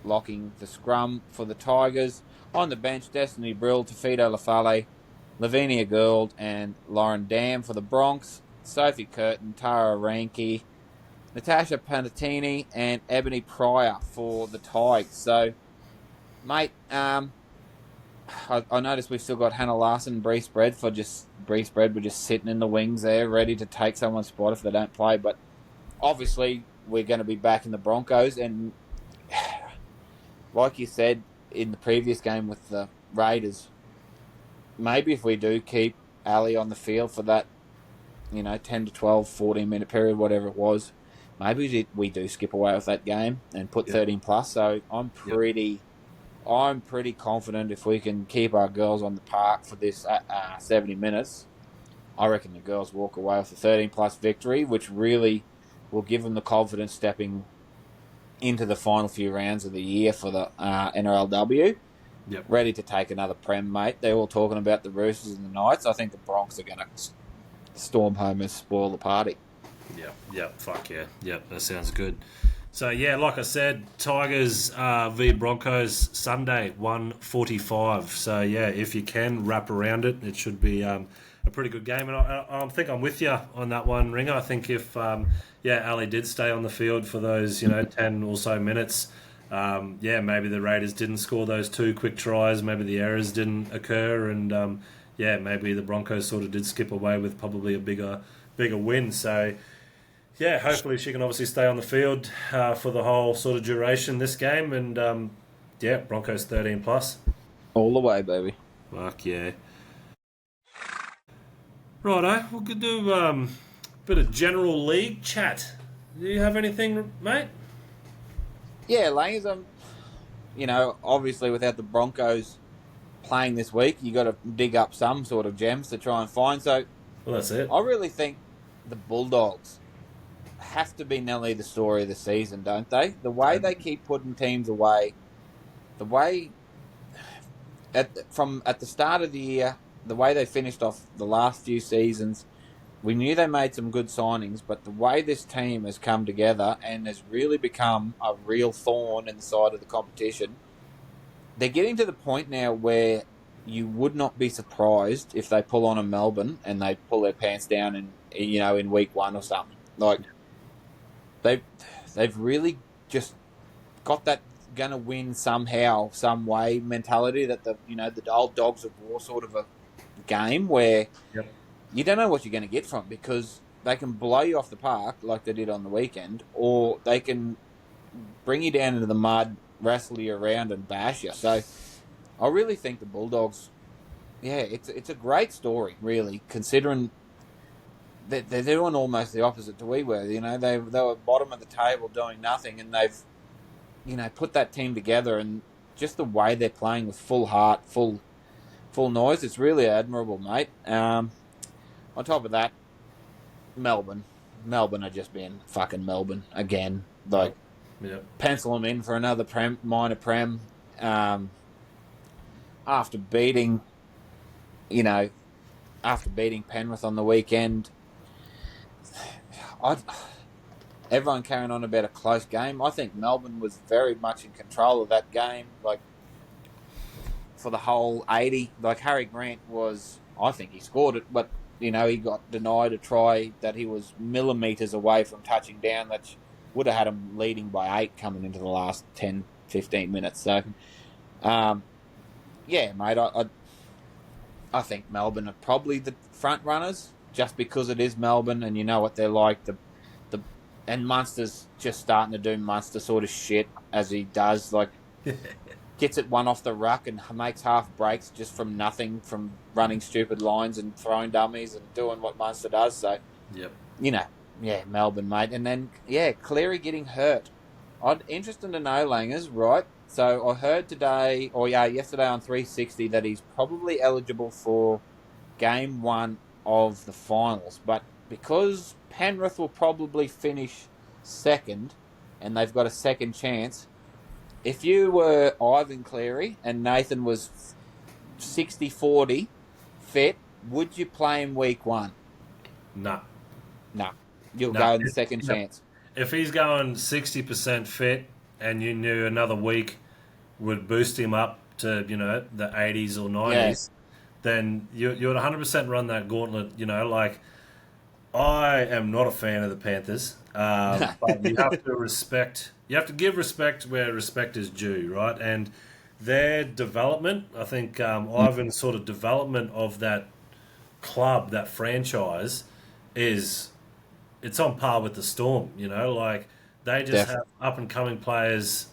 locking the scrum for the Tigers. On the bench, Destiny Brill, Tafito Lafale, Lavinia Gould, and Lauren Dam for the Bronx, Sophie Curtin, Tara Ranke, Natasha Panatini, and Ebony Pryor for the Tigers. So, mate, I noticed we've still got Hannah Larson and Bree Spread we're just sitting in the wings there, ready to take someone's spot if they don't play. But obviously, we're going to be back in the Broncos, and like you said in the previous game with the Raiders, maybe if we do keep Ali on the field for that, 10 to 12, 14-minute period, whatever it was, maybe we do skip away with that game and put 13 plus. So I'm pretty confident if we can keep our girls on the park for this 70 minutes. I reckon the girls walk away with a 13 plus victory, which really will give them the confidence stepping into the final few rounds of the year for the NRLW. Yep. Ready to take another prem, mate. They're all talking about the Roosters and the Knights. I think the Bronx are going to storm home and spoil the party. Yep, fuck yeah. Yep, that sounds good. So, yeah, like I said, Tigers v Broncos Sunday, 1:45. So, yeah, if you can wrap around it, it should be a pretty good game. And I think I'm with you on that one, Ringer. I think if, Ali did stay on the field for those, 10 or so minutes, maybe the Raiders didn't score those 2 quick tries. Maybe the errors didn't occur. And, maybe the Broncos sort of did skip away with probably a bigger win. So, yeah, hopefully she can obviously stay on the field for the whole sort of duration this game. And, Broncos 13 plus. All the way, baby. Fuck yeah. Righto, we could do a bit of general league chat. Do you have anything, mate? Yeah, Langers, obviously without the Broncos playing this week, you got to dig up some sort of gems to try and find. So, Well, that's it. I really think the Bulldogs have to be nearly the story of the season, don't they? The way they keep putting teams away, the way at the start of the year, the way they finished off the last few seasons, we knew they made some good signings, but the way this team has come together and has really become a real thorn in the side of the competition, they're getting to the point now where you would not be surprised if they pull on a Melbourne and they pull their pants down in week 1 or something. Like, they've really just got that gonna win somehow, some way mentality that the old dogs of war sort of a game where you don't know what you're going to get from, because they can blow you off the park like they did on the weekend, or they can bring you down into the mud, wrestle you around and bash you. So I really think the Bulldogs, it's a great story, really, considering they're doing almost the opposite to we were. They were bottom of the table doing nothing, and they've put that team together, and just the way they're playing with full heart, full noise, it's really admirable, mate. On top of that, Melbourne are just being fucking Melbourne again. Like, pencil them in for another minor prem. After beating Penrith on the weekend, everyone carrying on about a close game. I think Melbourne was very much in control of that game, like, for the whole 80. Like, Harry Grant I think he scored it, but, he got denied a try that he was millimetres away from touching down, that would have had him leading by 8 coming into the last 10, 15 minutes. So, mate, I think Melbourne are probably the front runners, just because it is Melbourne and you know what they're like. And Munster's just starting to do Munster sort of shit, as he does. Like, gets it one off the ruck and makes half breaks just from nothing, from running stupid lines and throwing dummies and doing what Munster does. So, Melbourne, mate. And then, Cleary getting hurt. Interesting to know, Langers, right? So I heard yesterday on 360 that he's probably eligible for game 1 of the finals. But because Penrith will probably finish second and they've got a second chance, if you were Ivan Cleary and Nathan was 60-40 fit, would you play him week 1? No. You'll go in the second chance. If he's going 60% fit and you knew another week would boost him up to the 80s or 90s, Yes. then you would 100% run that gauntlet. Like I am not a fan of the Panthers, but you have to respect. You have to give respect where respect is due, right? And their development, I think Ivan's sort of development of that club, that franchise, is it's on par with the Storm. Like they just have Definitely. up and coming players,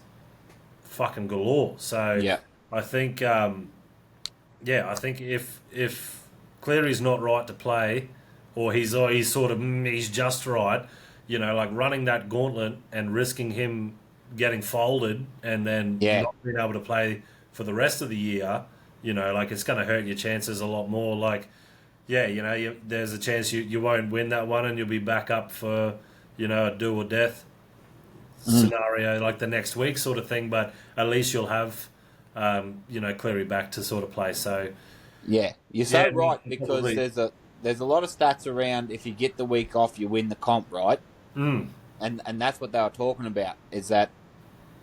fucking galore. So Yeah. I think, I think if Cleary's not right to play, or he's sort of he's just right, like running that gauntlet and risking him getting folded and then Yeah. not being able to play for the rest of the year, like it's going to hurt your chances a lot more. Like, yeah, there's a chance you won't win that one and you'll be back up for, a do or death scenario like the next week sort of thing. But at least you'll have, Cleary back to sort of play. So, Yeah, you're yeah, so right because probably. there's a lot of stats around if you get the week off, you win the comp, right? Mm, And that's what they were talking about is that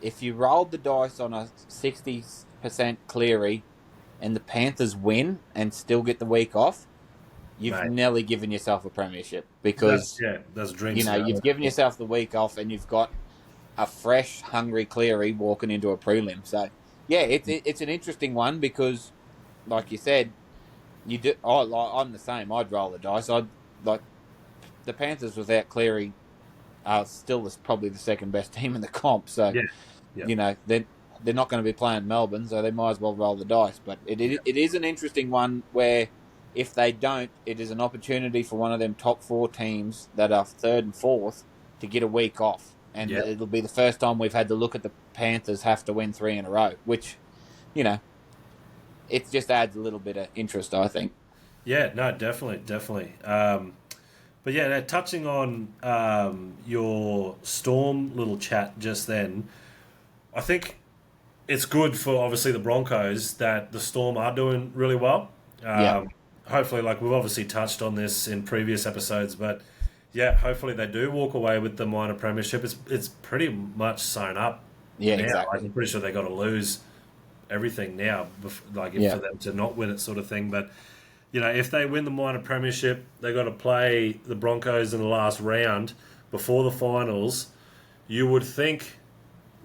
if you rolled the dice on a 60% Cleary and the Panthers win and still get the week off, you've mate. nearly given yourself a premiership That's because yeah, that's a dream you've scenario. given yourself the week off and you've got a fresh, hungry Cleary walking into a prelim. So yeah, it's an interesting one because, like you said, you do. I'm the same. I'd roll the dice. I'd like the Panthers without Cleary are still probably the second best team in the comp. So Yeah, yeah, they're not going to be playing Melbourne, so they might as well roll the dice. But yeah, it is an interesting one where if they don't, it is an opportunity for one of them top four teams that are third and fourth to get a week off, and yeah. it'll be the first time we've had to look at the Panthers have to win 3 in a row, which you know it just adds a little bit of interest, I think. Yeah, no, definitely, definitely. But yeah, touching on your Storm little chat just then, I think it's good for obviously the Broncos that the Storm are doing really well. Yeah, Hopefully, like we've obviously touched on this in previous episodes, but yeah, hopefully they do walk away with the minor premiership. It's pretty much sewn up yeah, now. Like, exactly. I'm pretty sure they got to lose everything now, like Yeah, for them to not win it, sort of thing. But if they win the minor premiership, they got to play the Broncos in the last round before the finals. You would think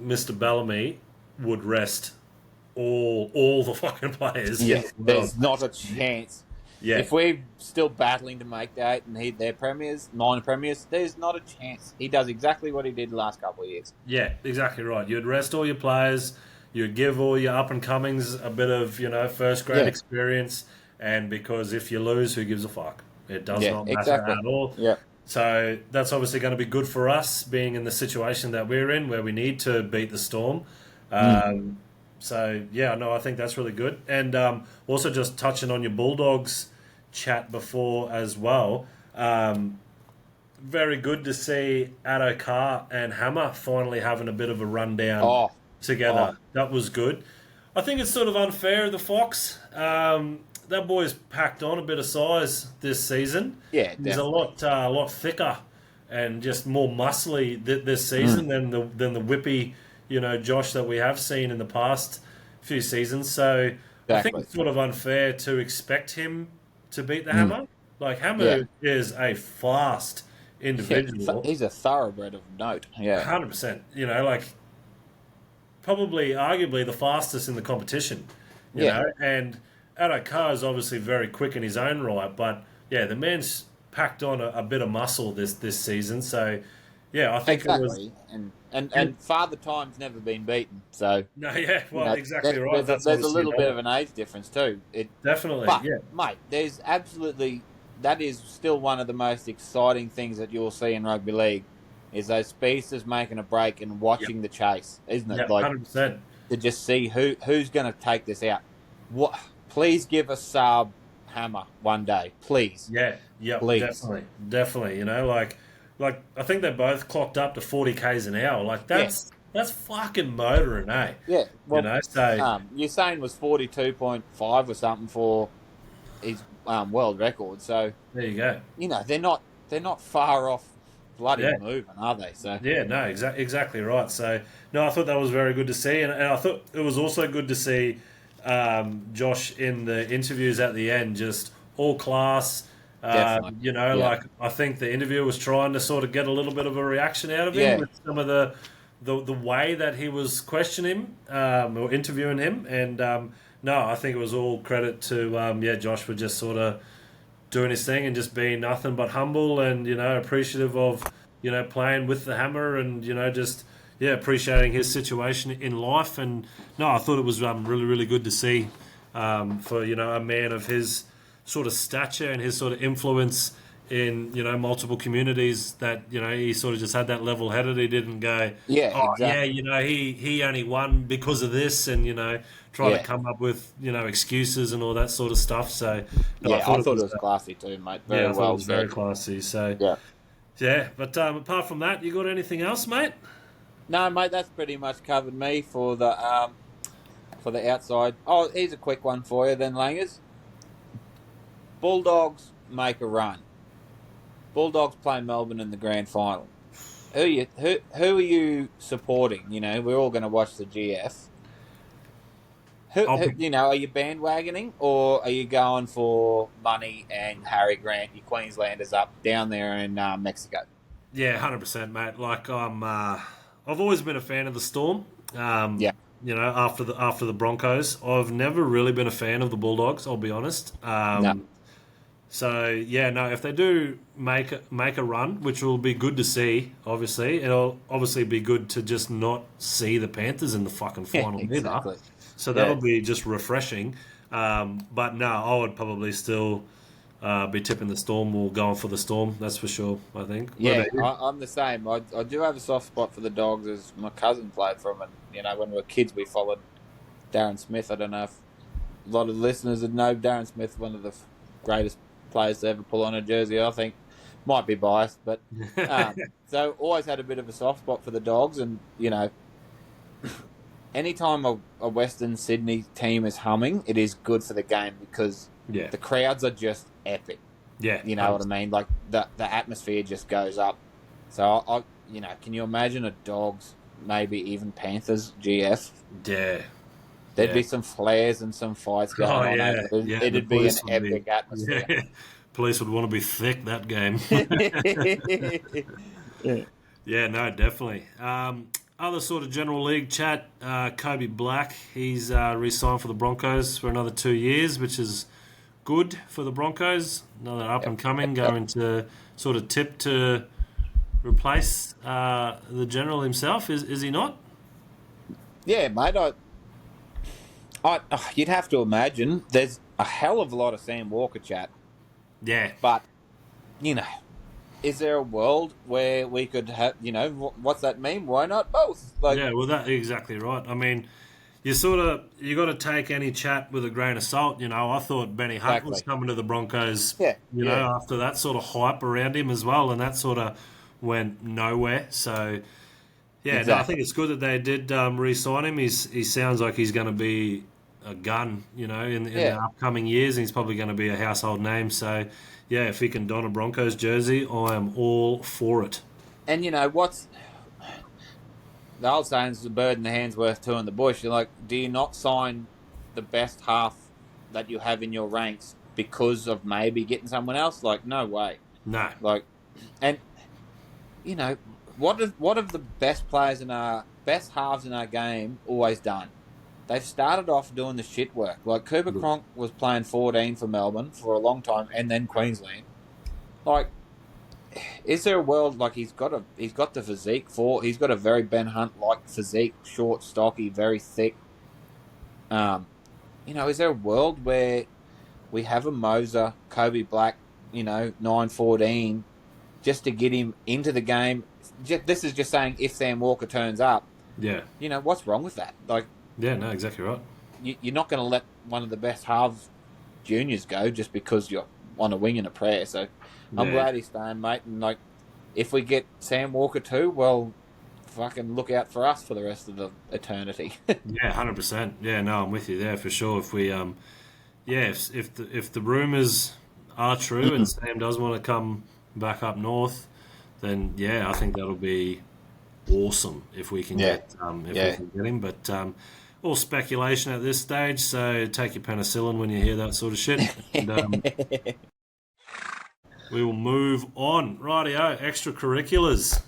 Mr. Bellamy would rest all the fucking players in yeah. the world. There's not a chance. Yeah, If we're still battling to make that and they're premiers, minor premiers, there's not a chance. He does exactly what he did the last couple of years. yeah, exactly right. You'd rest all your players. You'd give all your up and comings a bit of first grade Yeah, experience. And because if you lose, who gives a fuck? It does yeah, not matter exactly. at all. Yeah, So that's obviously going to be good for us being in the situation that we're in where we need to beat the Storm. mm. So yeah, no, I think that's really good. And also just touching on your Bulldogs chat before as well. Very good to see Addo Carr and Hammer finally having a bit of a rundown Oh, oh, together. That was good. I think it's sort of unfair of the Fox. That boy's packed on a bit of size this season. yeah, He's definitely. a lot thicker and just more muscly this Mm. season than the whippy, Josh that we have seen in the past few seasons. So I think Exactly. it's sort of unfair to expect him to beat the Mm. Hammer. Like Yeah, Hammer is a fast yeah. individual, He's a thoroughbred of note. Yeah, 100%. Like probably arguably the fastest in the competition, yeah, and Addo Carr is obviously very quick in his own right, but yeah, the man's packed on a bit of muscle this season. So yeah, I think it was exactly. And Father Time's never been beaten, so no, yeah, well, exactly right. That's there's a obviously little bit another of an age difference too. definitely, But yeah, mate, there's absolutely that is still one of the most exciting things that you'll see in rugby league is those speedsters making a break and yep, watching the chase, isn't it? yep, Like 100%. to just see who's going to take this out. What? Please give us Saab Hammer one day, please, Yeah, yep, please. definitely, definitely. Like I think they both clocked up to 40 k's an hour. Like Yeah, that's fucking motoring, eh? yeah. Well, So Usain was 42.5 or something for his world record. So there you go. they're not far off bloody Yeah. moving, are they? So Yeah, no, exactly right. So, no, I thought that was very good to see, and I thought it was also good to see Josh in the interviews at the end, just all class. Definitely. Yeah. Like I think the interviewer was trying to sort of get a little bit of a reaction out of him Yeah. with some of the way that he was questioning him or interviewing him, and no, I think it was all credit to Josh for just sort of doing his thing and just being nothing but humble and appreciative of playing with the hammer and just appreciating his situation in life. And no, I thought it was really really good to see for a man of his sort of stature and his sort of influence in multiple communities, that he sort of just had that level headed. He didn't go, Yeah, oh yeah, exactly. he only won because of this, and try to Yeah. come up with excuses and all that sort of stuff. So no, I Yeah, thought I it thought it was was classy too, mate. yeah, Very I thought it well was very said. classy. So Yeah. yeah, but apart from that, you got anything else, mate? No, mate, that's pretty much covered me for the outside. Oh, here's a quick one for you then, Langers. Bulldogs make a run. Bulldogs play Melbourne in the grand final. Who are you supporting? We're all going to watch the GF. I'll pick, Are you bandwagoning or are you going for money and Harry Grant, your Queenslanders up down there in Mexico? yeah, 100%, mate. Like I've always been a fan of the Storm. Yeah, After the Broncos, I've never really been a fan of the Bulldogs. I'll be honest. no, So yeah, no, if they do make a run, which will be good to see, obviously, it'll obviously be good to just not see the Panthers in the fucking yeah, final either. exactly. So that'll Yeah, be just refreshing. But no, I would probably still be tipping the Storm or going for the Storm. That's for sure. I think. What yeah, about you? I'm the same. I do have a soft spot for the Dogs, as my cousin played from, and when we were kids, we followed Darren Smith. I don't know if a lot of listeners would know Darren Smith, one of the greatest players to ever pull on a jersey. I think might be biased, but so always had a bit of a soft spot for the Dogs, and anytime a Western Sydney team is humming, it is good for the game because Yeah, the crowds are just epic. yeah, You know what I mean? Like the atmosphere just goes up. So can you imagine a Dogs, maybe even Panthers GF? yeah, There'd yeah. be some flares and some fights Oh going on. yeah, yeah. The It'd be an police would be epic atmosphere. yeah. Police would want to be thick that game. Yeah. Yeah, no, definitely. Other sort of general league chat. Kobe Black, he's re-signed for the Broncos for another 2 years, which is good for the Broncos. Another up Yep. and coming, Yep. going to sort of tip to replace the general himself. Is he not? Yeah, mate. You'd have to imagine there's a hell of a lot of Sam Walker chat, Yeah, but you know, is there a world where we could have, what's that mean? Why not both? Like, yeah. Well, that's exactly right. I mean, you got to take any chat with a grain of salt. I thought Benny Hunt was exactly. coming to the Broncos. Yeah, yeah, After that sort of hype around him as well, and that sort of went nowhere. So yeah, no, I exactly. think it's good that they did re-sign him. He sounds like he's going to be a gun, in the Yeah, upcoming years, and he's probably going to be a household name. So yeah, if he can don a Broncos jersey, I am all for it. and what's the old saying is, "A bird in the hand's worth two in the bush." You're like, do you not sign the best half that you have in your ranks because of maybe getting someone else? Like, no way. No, Like, and you know, what have the best players in our best halves in our game always done? They've started off doing the shit work. Like Cooper Cronk was playing 14 for Melbourne for a long time, and then Queensland. Like, is there a world like he's got the physique for? He's got a very Ben Hunt like physique, short, stocky, very thick. Is there a world where we have a Moser, Kobe Black, 9-14, just to get him into the game? This is just saying if Sam Walker turns up, yeah, what's wrong with that? Like, yeah, no, exactly right. you're not going to let one of the best halves juniors go just because you're on a wing and a prayer. So I'm Yeah, glad he's staying, mate. And like, if we get Sam Walker too, well, fucking look out for us for the rest of the eternity. yeah, 100%. Yeah, no, I'm with you there for sure. If we, if the rumors are true and Sam does want to come back up north, then yeah, I think that'll be awesome if we can Yeah. get if we Yeah. can get him. But all speculation at this stage, so take your penicillin when you hear that sort of shit. And, we will move on. Rightio, extracurriculars.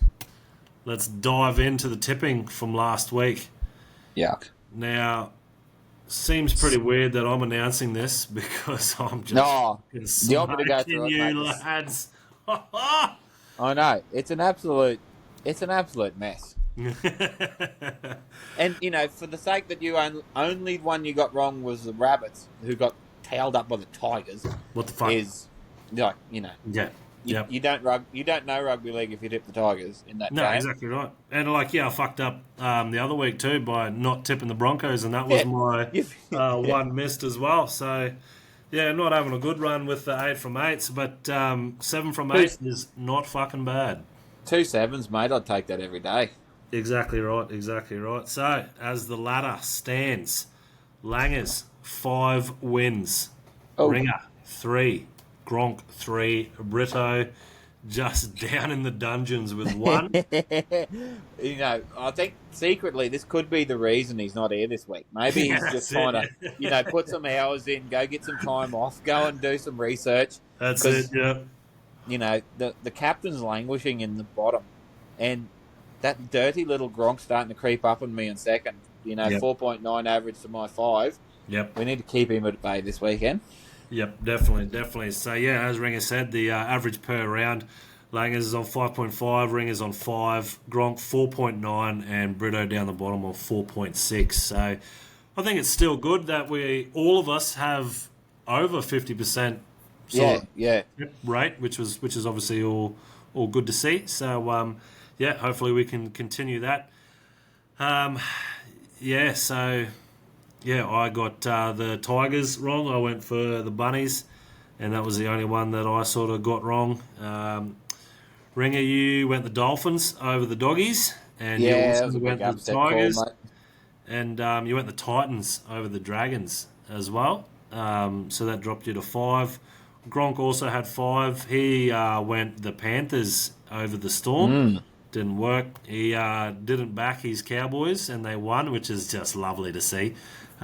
Let's dive into the tipping from last week. Yuck. Now, seems pretty weird that I'm announcing this because I'm just No, you want me to go through it, you mate? lads. I know it's an absolute mess. And for the sake that you only one you got wrong was the Rabbits, who got tailed up by the Tigers. What the fuck? Is like Yeah. You don't know rugby league if you tip the Tigers in that No, game. exactly right. And I fucked up the other week too by not tipping the Broncos, and that was my one missed as well. So, yeah, not having a good run with the 8 from 8s, but 7 from 8 is not fucking bad. 2 sevens, mate. I'd take that every day. Exactly right. So, as the ladder stands, Langers 5 wins, Ringer 3, Gronk 3, Britto just down in the dungeons with 1. I think secretly this could be the reason he's not here this week. Maybe he's just trying to, put some hours in, go get some time off, go and do some research. That's it, yeah. The captain's languishing in the bottom, and that dirty little Gronk starting to creep up on me in second. 4.9 average to my 5. Yep. We need to keep him at bay this weekend. Yep, definitely. So, yeah, as Ringer said, the average per round, Langers is on 5.5, Ringer's on 5, Gronk 4.9, and Britto down the bottom on 4.6. So, I think it's still good that all of us have over 50% rate, which is obviously all good to see. So, hopefully we can continue that. I got the Tigers wrong. I went for the Bunnies, and that was the only one that I sort of got wrong. Ringer, you went the Dolphins over the Doggies, and you also went the Tigers, call, and you went the Titans over the Dragons as well. So that dropped you to 5. Gronk also had 5. He went the Panthers over the Storm. Didn't work. He didn't back his Cowboys, and they won, which is just lovely to see.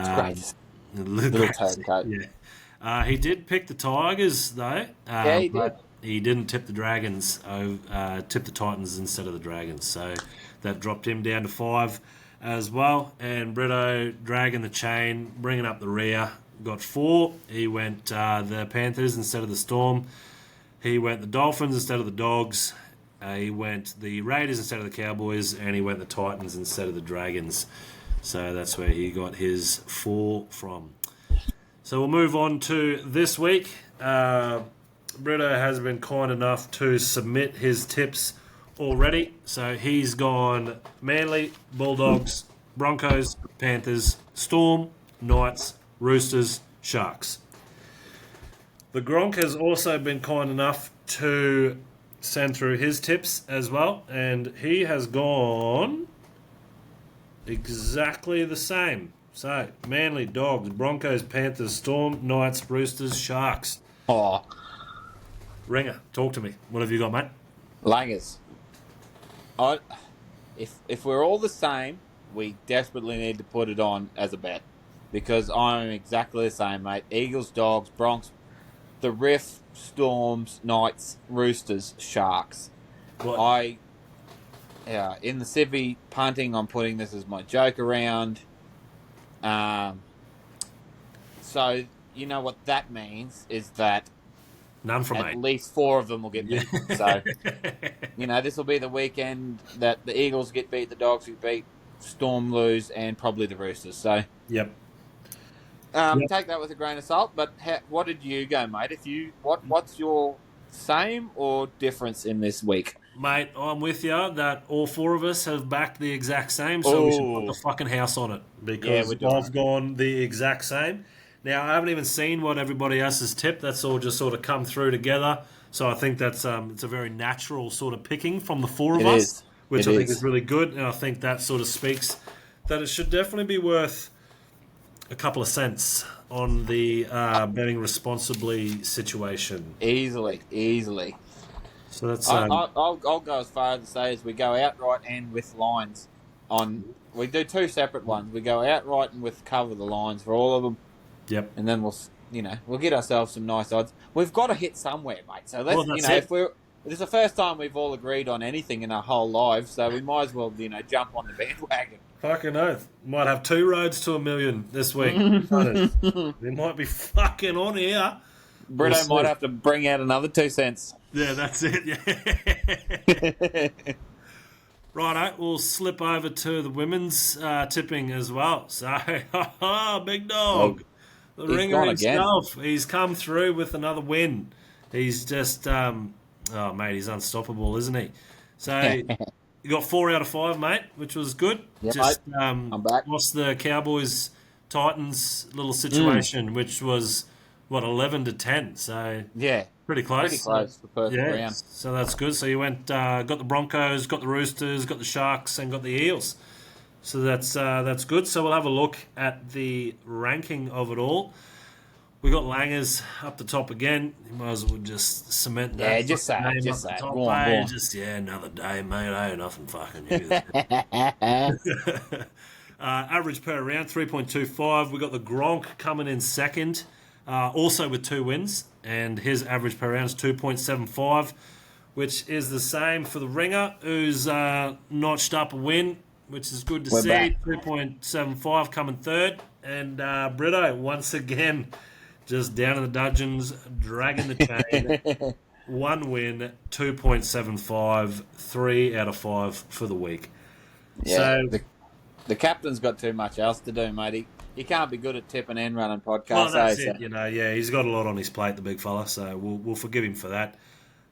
It's great. Little turncoat. Yeah. He did pick the Tigers, though. He did. He didn't tip the Dragons. Tipped the Titans instead of the Dragons. So that dropped him down to 5 as well. And Britto dragging the chain, bringing up the rear, got 4. He went the Panthers instead of the Storm. He went the Dolphins instead of the Dogs. He went the Raiders instead of the Cowboys, and he went the Titans instead of the Dragons. So that's where he got his 4 from. So we'll move on to this week. Britto has been kind enough to submit his tips already. So he's gone Manly, Bulldogs, Broncos, Panthers, Storm, Knights, Roosters, Sharks. The Gronk has also been kind enough to send through his tips as well, and he has gone exactly the same. So, Manly, Dogs, Broncos, Panthers, Storm, Knights, Roosters, Sharks. Oh. Ringer, talk to me. What have you got, mate? Langers. If we're all the same, we desperately need to put it on as a bet. Because I'm exactly the same, mate. Eagles, Dogs, Bronx, the Riff, Storms, Knights, Roosters, Sharks. What? In the civvy punting, I'm putting this as my joke around. So you know what that means is that none from at least 4 of them will get beat. So this will be the weekend that the Eagles get beat, the Dogs get beat, Storm lose, and probably the Roosters. So yep. Take that with a grain of salt. But what did you go, mate? What's your same or difference in this week? Mate, I'm with you that all 4 of us have backed the exact same, so we should put the fucking house on it because I've gone the exact same. Now, I haven't even seen what everybody else has tipped. That's all just sort of come through together. So I think that's it's a very natural sort of picking from the 4 of us, which I think is really good. And I think that sort of speaks that it should definitely be worth a couple of cents on the betting responsibly situation. Easily. So that's. I'll go as far as to say as we go outright and with lines We do two separate ones. We go outright and with cover the lines for all of them, Yep. and then we'll get ourselves some nice odds. We've got to hit somewhere, mate. So Well, let's that's it. if we're this is the first time we've all agreed on anything in our whole lives, so we might as well jump on the bandwagon. Fucking oath. Might have 2 roads to 1 million this week. They might be fucking on here. Britto might have to bring out another 2 cents. Yeah, that's it. Yeah. Righto, we'll slip over to the women's tipping as well. So, big dog. The ringer himself. He's come through with another win. He's just, mate, he's unstoppable, isn't he? So, you got 4 out of 5, mate, which was good. Yep, just I'm back. Lost the Cowboys Titans little situation, which was, 11 to 10. So, yeah. Pretty close. Pretty close for first round. So that's good. So you went, got the Broncos, got the Roosters, got the Sharks, and got the Eels. So that's good. So we'll have a look at the ranking of it all. We got Langers up the top again. You might as well just cement that. Yeah, just say it. Go on. Just another day, mate. I ain't nothing fucking new. Average per round 3.25. We got the Gronk coming in second. Also with 2 wins, and his average per round is 2.75, which is the same for the ringer, who's notched up a win, which is good to see. Back. 3.75 coming third, and Britto once again just down in the dungeons, dragging the chain. 1 win, 2.75, 3 out of 5 for the week. Yeah, so the captain's got too much else to do, matey. He can't be good at tipping and running podcasts. Well, that's it. He's got a lot on his plate, the big fella, so we'll forgive him for that.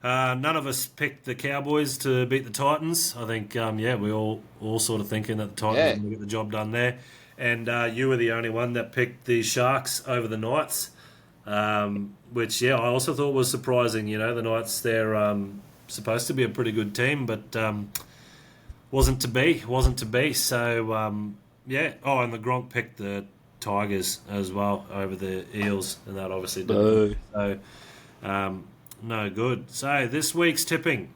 None of us picked the Cowboys to beat the Titans. I think, we all sort of thinking that the Titans are going to get the job done there. And you were the only one that picked the Sharks over the Knights, which, I also thought was surprising. The Knights, they're supposed to be a pretty good team, but wasn't to be. So, and the Gronk picked the Tigers as well over the Eels, and that obviously didn't. So, no good. So, this week's tipping.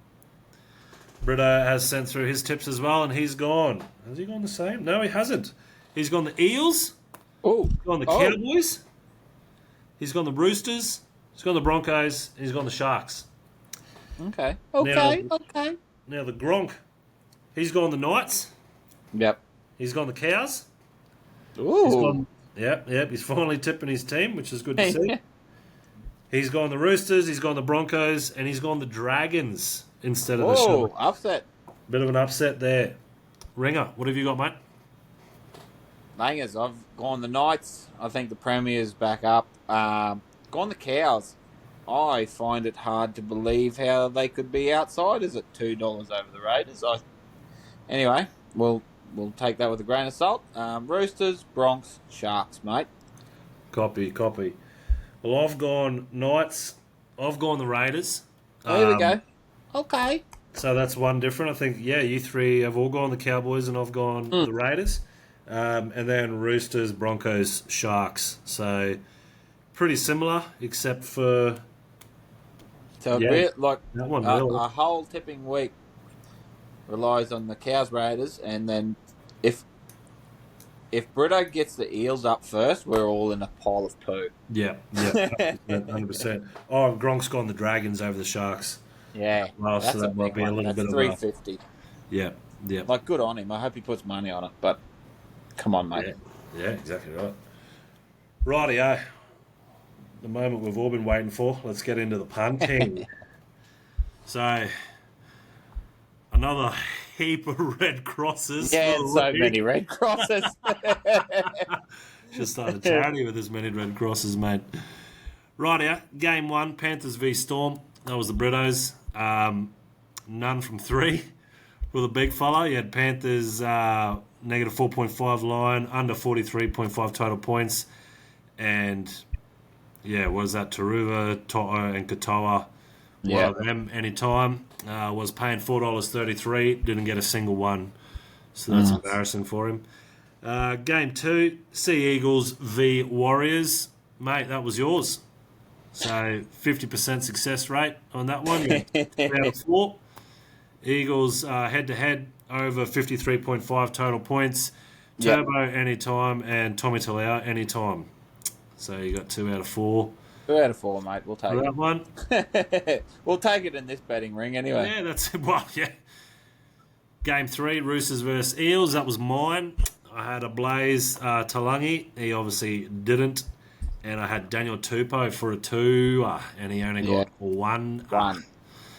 Britto has sent through his tips as well, and he's gone. Has he gone the same? No, he hasn't. He's gone the Eels. Oh. He's gone the Cowboys. He's gone the Roosters. He's gone the Broncos. And he's gone the Sharks. Okay. Now the Gronk. He's gone the Knights. Yep. He's gone the Cows. Ooh. He's finally tipping his team, which is good to see. He's gone the Roosters, he's gone the Broncos, and he's gone the Dragons instead of the Sharks. Upset. Bit of an upset there. Ringer, what have you got, mate? Langers, I've gone the Knights. I think the Premier's back up. Gone the Cows. I find it hard to believe how they could be outsiders at $2 over the Raiders. Anyway, we'll take that with a grain of salt. Roosters, Bronx, Sharks, mate. Copy. Well, I've gone Knights. I've gone the Raiders. There we go. Okay. So that's one different. I think, you three have all gone the Cowboys and I've gone the Raiders. And then Roosters, Broncos, Sharks. So pretty similar, except for... So that one really. A whole tipping week relies on the Cows Raiders, and then if Britto gets the Eels up first, we're all in a pile of poo. Yeah, 100%. Oh, Gronk's gone the Dragons over the Sharks. Yeah, well, so that might be a little bit of $350. Yeah. Like, good on him. I hope he puts money on it, but come on, mate. Yeah, exactly right. Rightio. The moment we've all been waiting for. Let's get into the punting. So, another heap of red crosses. Yeah, so many red crosses. Just started charity with as many red crosses, mate. Rightio. Game 1, Panthers v Storm. That was the Brittos. None from 3 for the big fella. You had Panthers negative 4.5 line, under 43.5 total points. And... what is that? Taruva, Toto, and Katoa. One of them anytime. Was paying $4.33. Didn't get a single one. So that's embarrassing for him. Game 2, Sea Eagles v Warriors. Mate, that was yours. So 50% success rate on that one. 2 out of 4. Eagles head-to-head over 53.5 total points. Yep. Turbo anytime and Tommy Talau anytime. So you got 2 out of 4 2 out of 4, mate. We'll take for that one. it. We'll take it in this betting ring anyway. Yeah, that's well, yeah. Game 3, Roosters versus Eels. That was mine. I had a Blaze Talangi. He obviously didn't. And I had Daniel Tupou for a 2, and he only got 1.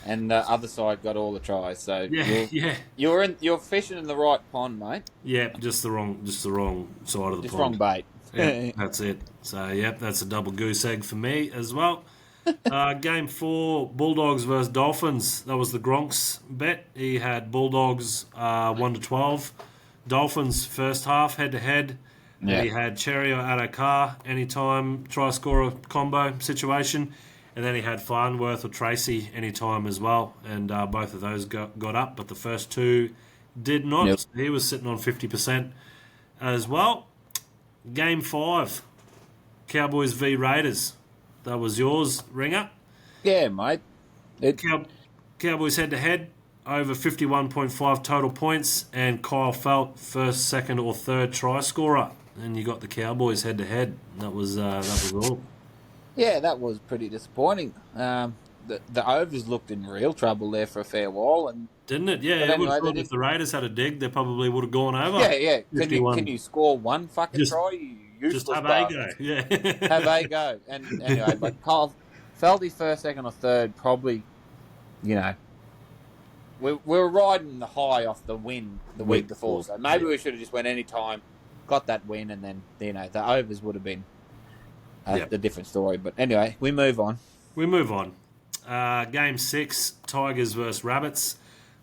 And the other side got all the tries. So you're fishing in the right pond, mate. Yeah, just the wrong side of the Just pond. wrong bait. Yeah, that's it. So that's a double goose egg for me as well. Game 4, Bulldogs versus Dolphins. That was the Gronks bet. He had Bulldogs 1-12. Dolphins first half head to head. He had Cherry or Adokar anytime try scorer combo situation. And then he had Farnworth or Tracy anytime as well. And both of those got up, but the first 2 did not. Yep. He was sitting on 50% as well. Game 5, Cowboys v Raiders. That was yours, Ringer. Yeah, mate. Cowboys head to head, over 51.5 total points, and Kyle Felt first, second, or third try scorer. And you got the Cowboys head to head. That was all. Yeah, that was pretty disappointing. The overs looked in real trouble there for a fair while, and didn't it? Yeah, anyway, if the Raiders had a dig, they probably would have gone over. Yeah. Can you score one fucking try? You useless just have bastard. a go. Yeah, have a go. And anyway, but Kyle Felty first, second, or third probably. We were riding the high off the win the week before, so maybe we should have just went any time, got that win, and then the overs would have been a different story. But anyway, we move on. Game 6, Tigers versus Rabbits.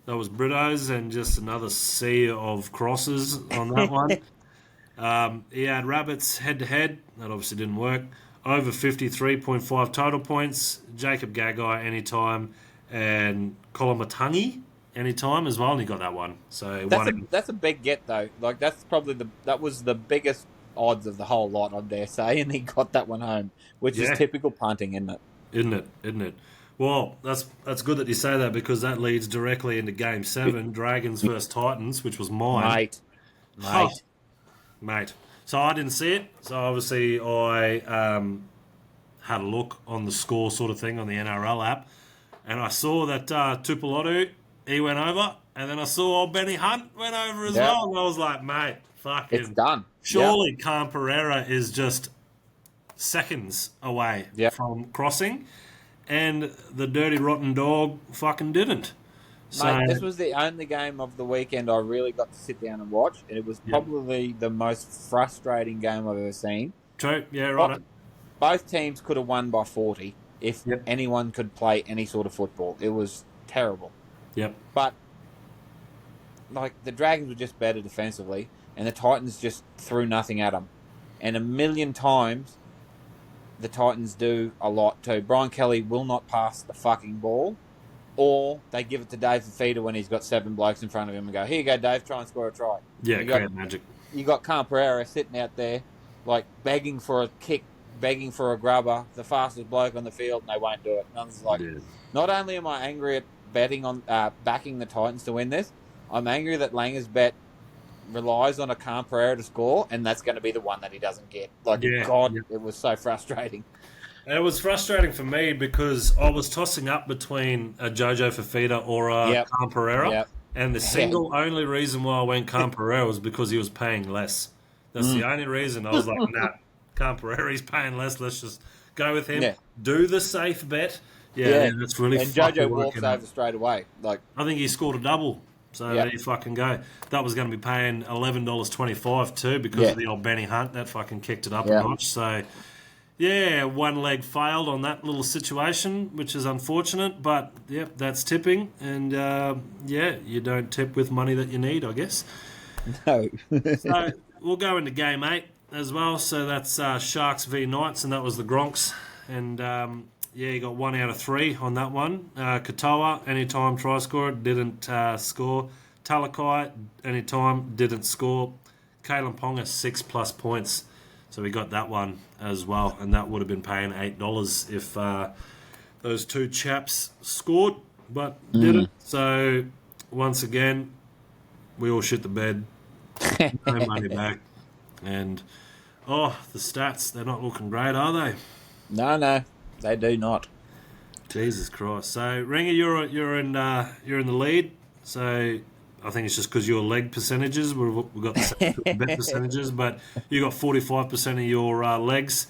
That was Britto's and just another sea of crosses on that one. He had Rabbits head-to-head. That obviously didn't work. Over 53.5 total points. Jacob Gagai anytime. And Kolomatangi anytime as well. And he got that one. So that's a big get, though. Like, that's probably that was the biggest odds of the whole lot, I dare say. And he got that one home, which is typical punting, isn't it? Isn't it? Well, that's good that you say that because that leads directly into Game 7, Dragons versus Titans, which was mine. Mate. So I didn't see it. So obviously I had a look on the score sort of thing on the NRL app, and I saw that Tupulotu, he went over, and then I saw old Benny Hunt went over as well, and I was like, mate, fucking... It's done. Surely Khan Pereira is just seconds away from crossing. And the dirty rotten dog fucking didn't. So, mate, this was the only game of the weekend I really got to sit down and watch. And it was probably the most frustrating game I've ever seen. True, yeah, right. Both teams could have won by 40 if anyone could play any sort of football. It was terrible. Yep. But, the Dragons were just better defensively, and the Titans just threw nothing at them. And a million times... the Titans do a lot too. Brian Kelly will not pass the fucking ball, or they give it to Dave Fafita when he's got 7 blokes in front of him and go, here you go, Dave, try and score a try. Yeah, great magic. You got Khan Pereira sitting out there, begging for a kick, begging for a grubber, the fastest bloke on the field, and they won't do it. And I was like, not only am I angry at betting on backing the Titans to win this, I'm angry that Langer's bet relies on a Khan Pereira to score, and that's going to be the one that he doesn't get. It was so frustrating. It was frustrating for me because I was tossing up between a Jojo Fafita or a Khan Pereira, and the single only reason why I went Khan Pereira was because he was paying less. That's the only reason. I was like, nah, Khan Pereira, he's paying less. Let's just go with him. Yeah. Do the safe bet. Yeah, that's really. And Jojo walks over straight away. I think he scored a double. So there you fucking go. That was going to be paying $11.25 too because of the old Benny Hunt. That fucking kicked it up a notch. So, one leg failed on that little situation, which is unfortunate. But, that's tipping. And, you don't tip with money that you need, I guess. No. So we'll go into Game 8 as well. So that's Sharks v Knights, and that was the Gronks. And... you got 1 out of 3 on that one. Katoa, anytime try scorer, didn't score. Talakai, anytime, didn't score. Kalen Ponga, 6+ points. So we got that one as well. And that would have been paying $8 if those 2 chaps scored, but didn't. So once again, we all shit the bed. No money back. And, the stats, they're not looking great, are they? No, they do not. Jesus Christ! So Ringer, you're in the lead. So I think it's just because your leg percentages we've got the same bet percentages, but you got 45% of your legs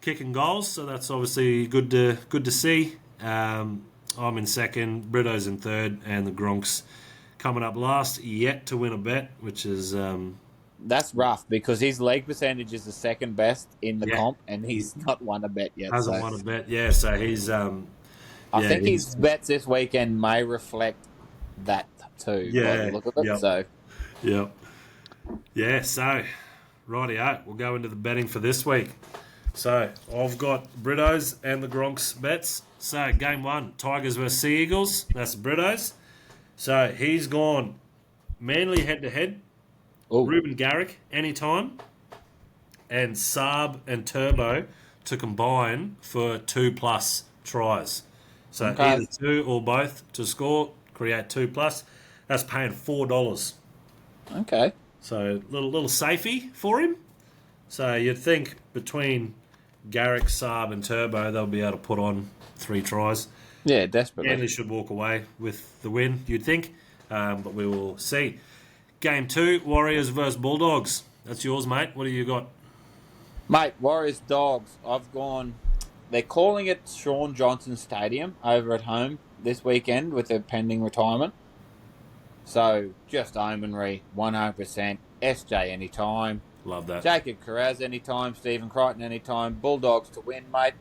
kicking goals. So that's obviously good to see. I'm in second, Britto's in third, and the Gronks coming up last. Yet to win a bet, which is That's rough because his leg percentage is the second best in the yeah, comp, and he's not won a bet yet. hasn't So won a bet. Yeah, so he's I yeah, think he's his bets this weekend may reflect that too, by the yeah, look of it. yep, So yep, yeah. So rightio, we'll go into the betting for this week. So I've got Britto's and the Gronks bets. So game one, Tigers versus Sea Eagles. That's Britto's. So he's gone Manly head to head. oh, Ruben Garrick anytime, and Saab and Turbo to combine for 2+ tries. So okay, either 2 or both to score, create 2+. That's paying $4. okay, So little safety for him. So you'd think between Garrick, Saab, and Turbo, they'll be able to put on 3 tries. yeah, desperately. Manly should walk away with the win, you'd think, but we will see. Game 2, Warriors versus Bulldogs. That's yours, mate. What do you got? Mate, Warriors Dogs. I've gone. They're calling it Sean Johnson Stadium over at home this weekend with their pending retirement. So just Omenry, 100%. SJ anytime. Love that. Jacob Carraz anytime. Stephen Crichton anytime. Bulldogs to win, mate.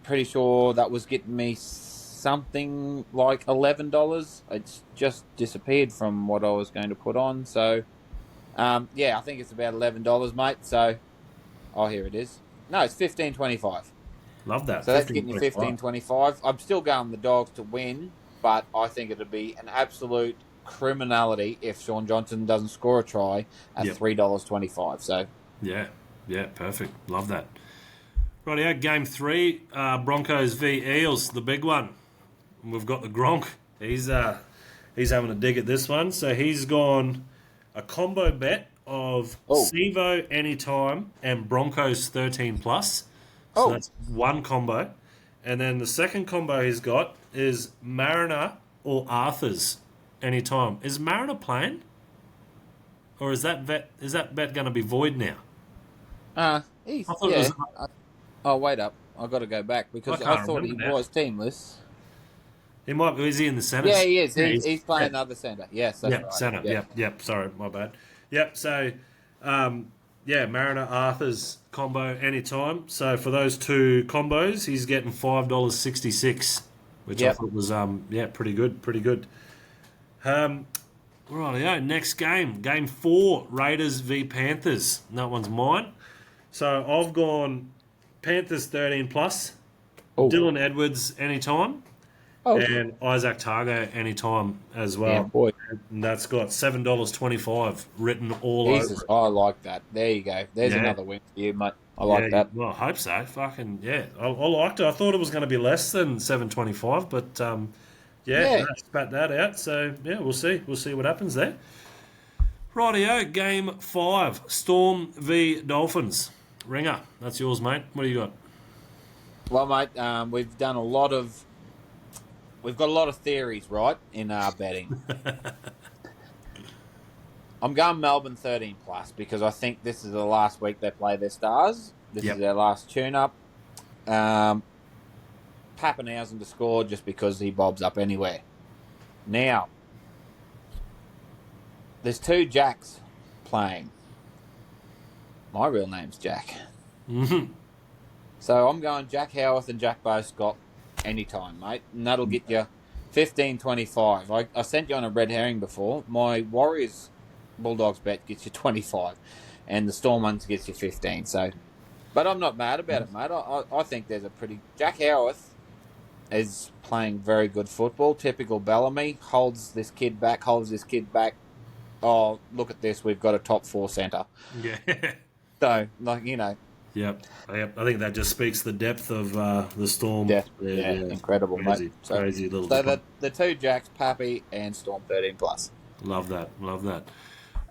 Pretty sure that was getting me something like $11. It's just disappeared from what I was going to put on. So, I think it's about $11, mate. So, here it is. No, it's $15.25. Love that. So that's getting you $15.25. I'm still going the Dogs to win, but I think it'll be an absolute criminality if Sean Johnson doesn't score a try at $3.25. So yeah, perfect. Love that. Rightio, game 3, Broncos v Eels, the big one. We've got the Gronk. He's having a dig at this one. So he's gone a combo bet of Sevo anytime and Broncos 13+. So that's one combo. And then the second combo he's got is Mariner or Arthurs anytime. Is Mariner playing? Or is that bet going to be void now? He's, I thought it was. wait up. I've got to go back because I thought he was teamless. He might be. Is he in the centre? Yeah, he is. He's playing another centre. Yes, that's right. Centre. Yep. Sorry, my bad. Yep. So, Mariner Arthur's combo anytime. So for those 2 combos, he's getting $5.66, which I thought was pretty good. Pretty good. Rightio. Next game 4, Raiders v Panthers. And that one's mine. So I've gone Panthers 13+. Dylan Edwards anytime. And Isaac Targo anytime as well. Yeah, boy. And that's got $7.25 written all Jesus, over it. I like that. There you go. There's another win for you, mate. I like that. Well, I hope so. Fucking, yeah. I liked it. I thought it was going to be less than $7.25, but, spat that out. So, we'll see. We'll see what happens there. Rightio, game 5, Storm v Dolphins. Ringer, that's yours, mate. What do you got? Well, mate, we've got a lot of theories, right, in our betting. I'm going Melbourne 13+ because I think this is the last week they play their Stars. This is their last tune-up. Pappenhausen to score just because he bobs up anywhere. Now, there's 2 Jacks playing. My real name's Jack. Mm-hmm. So I'm going Jack Howarth and Jack Scott anytime, mate. And that'll get you $15.25. I sent you on a red herring before. My Warriors Bulldogs bet gets you 25, and the Storm ones gets you 15. So, but I'm not mad about it, mate. I think there's a pretty Jack Howarth is playing very good football. Typical Bellamy holds this kid back. Oh, look at this. We've got a top 4 centre. Yeah. So, Yep. I think that just speaks the depth of the Storm. Yeah, incredible, crazy, mate. So, crazy little. So the 2 Jacks, Pappy and Storm 13+. Love that. Love that.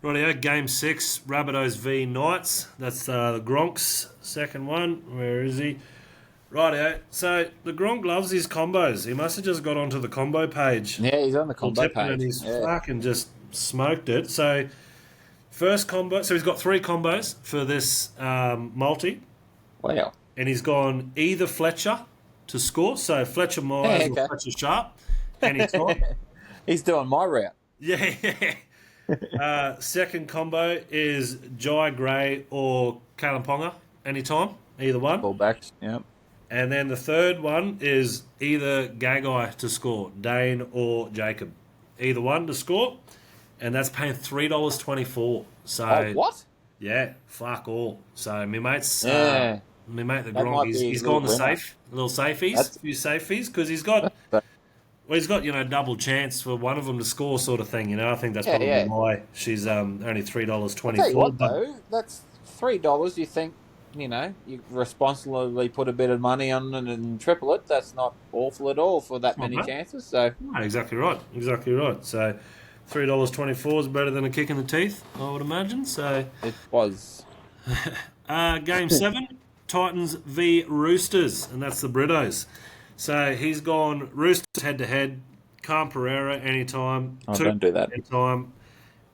Rightio, Game 6, Rabbitohs v Knights. That's the Gronk's second one. Where is he? Rightio. So the Gronk loves his combos. He must have just got onto the combo page. Yeah, he's on the Full combo tipping, and page. he's Yeah. fucking just smoked it. So first combo. So he's got 3 combos for this multi. Wow. And he's gone either Fletcher to score. So Fletcher Myers okay. or Fletcher Sharp. Anytime. He's doing my route. Yeah. Second combo is Jai Gray or Callum Ponga. Anytime. Either one. Fullbacks. Yep. And then the third one is either Gagai to score, Dane or Jacob. Either one to score. And that's paying $3.24. So Oh, what? yeah, fuck all. So my mate's Yeah. my mate the That Gronk, might he's, be he's a little gone the winner. little safeties, That's- a few safeties, because he's got But- he's got double chance for one of them to score, sort of thing. I think that's Yeah, probably yeah. why she's only $3.24. Tell you what, though, that's $3. You think, you responsibly put a bit of money on it and triple it. That's not awful at all for that many bad. chances. So No, exactly right. So $3.24 is better than a kick in the teeth, I would imagine. So it was. Game 7, Titans v Roosters, and that's the Brittos. So he's gone Roosters head to head, Cam Pereira anytime, Oh, don't do that. anytime,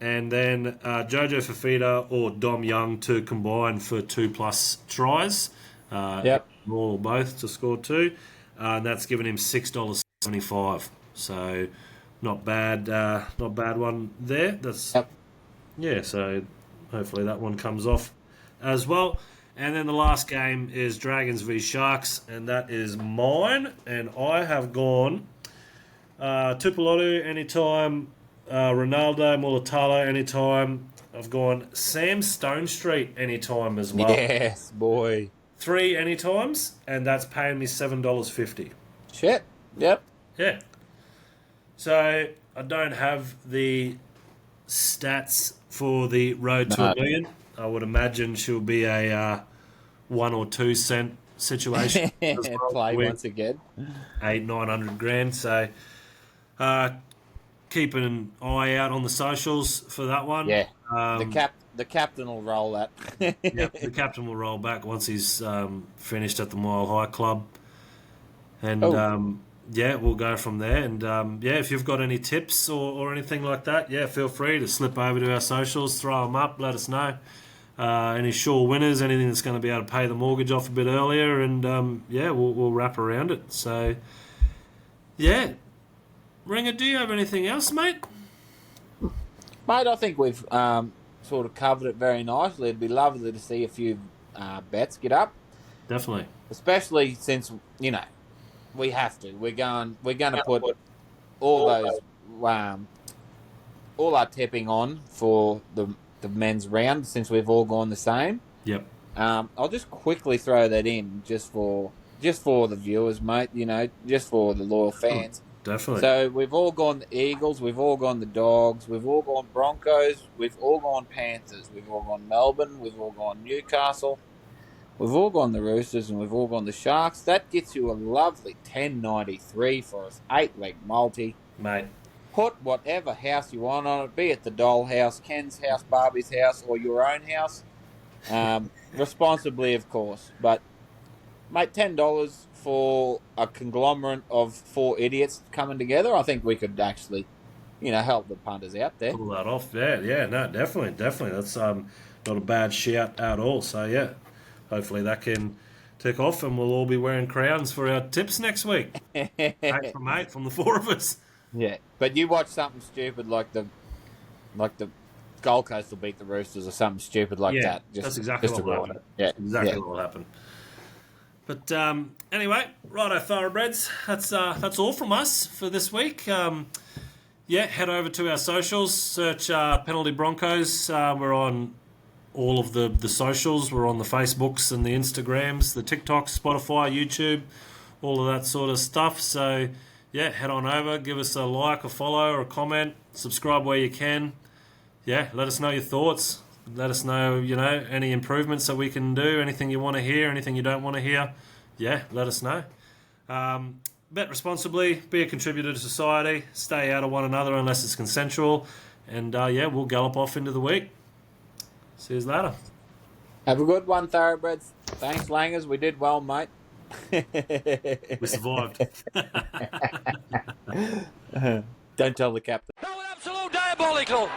and then Jojo Fafita or Dom Young to combine for 2+ tries. Yep. All or both to score 2. And that's given him $6.75. So not bad one there. That's Yep. yeah, so hopefully that one comes off as well. And then the last game is Dragons v Sharks, and that is mine. And I have gone Tupelotu anytime, Ronaldo, Mulatalo anytime. I've gone Sam Stonestreet anytime as well. Yes, boy. 3 anytimes, and that's paying me $7.50. Shit. Yep. Yeah. So I don't have the stats for the road to No. $1 million. I would imagine she'll be a 1 or 2 cent situation. as well, Play with once again. 800-900 grand. So keep an eye out on the socials for that one. Yeah. The captain will roll that. Yep, the captain will roll back once he's finished at the Mile High Club. And we'll go from there. And if you've got any tips or anything like that, feel free to slip over to our socials, throw them up, let us know. Any sure winners, anything that's going to be able to pay the mortgage off a bit earlier, and we'll wrap around it. So, Ringer, do you have anything else, mate? Mate, I think we've sort of covered it very nicely. It'd be lovely to see a few bets get up, Definitely. especially since we have to. We're going to put all those all our tipping on for the men's round since we've all gone the same. Yep. I'll just quickly throw that in just for the viewers, mate. Just for the loyal fans. Definitely. So we've all gone the Eagles, we've all gone the Dogs, we've all gone Broncos, we've all gone Panthers, we've all gone Melbourne, we've all gone Newcastle, we've all gone the Roosters, and we've all gone the Sharks. That gets you a lovely $10.93 for an 8-leg multi. Mate. Put whatever house you want on it, be it the doll house, Ken's house, Barbie's house, or your own house. Responsibly, of course. But, mate, $10 for a conglomerate of 4 idiots coming together, I think we could actually, help the punters out there. Pull that off. Yeah, no, definitely. That's not a bad shout at all. So, hopefully that can tick off and we'll all be wearing crowns for our tips next week. 8 from 8 from the 4 of us. Yeah, but you watch something stupid like the Gold Coast will beat the Roosters or something stupid like that. That's exactly what will ruin happen. it. Yeah, Exactly yeah. what will happen. But anyway, righto, thoroughbreds. That's all from us for this week. Head over to our socials. Search Penalty Broncos. We're on all of the socials. We're on the Facebooks and the Instagrams, the TikToks, Spotify, YouTube, all of that sort of stuff. So, head on over. Give us a like, a follow, or a comment. Subscribe where you can. Let us know your thoughts. Let us know, any improvements that we can do, anything you want to hear, anything you don't want to hear. Let us know. Bet responsibly, be a contributor to society, stay out of one another unless it's consensual, And yeah, we'll gallop off into the week. See you later. Have a good one, Thoroughbreds. Thanks, Langers. We did well, mate. We survived. Don't tell the captain. That was absolute diabolical.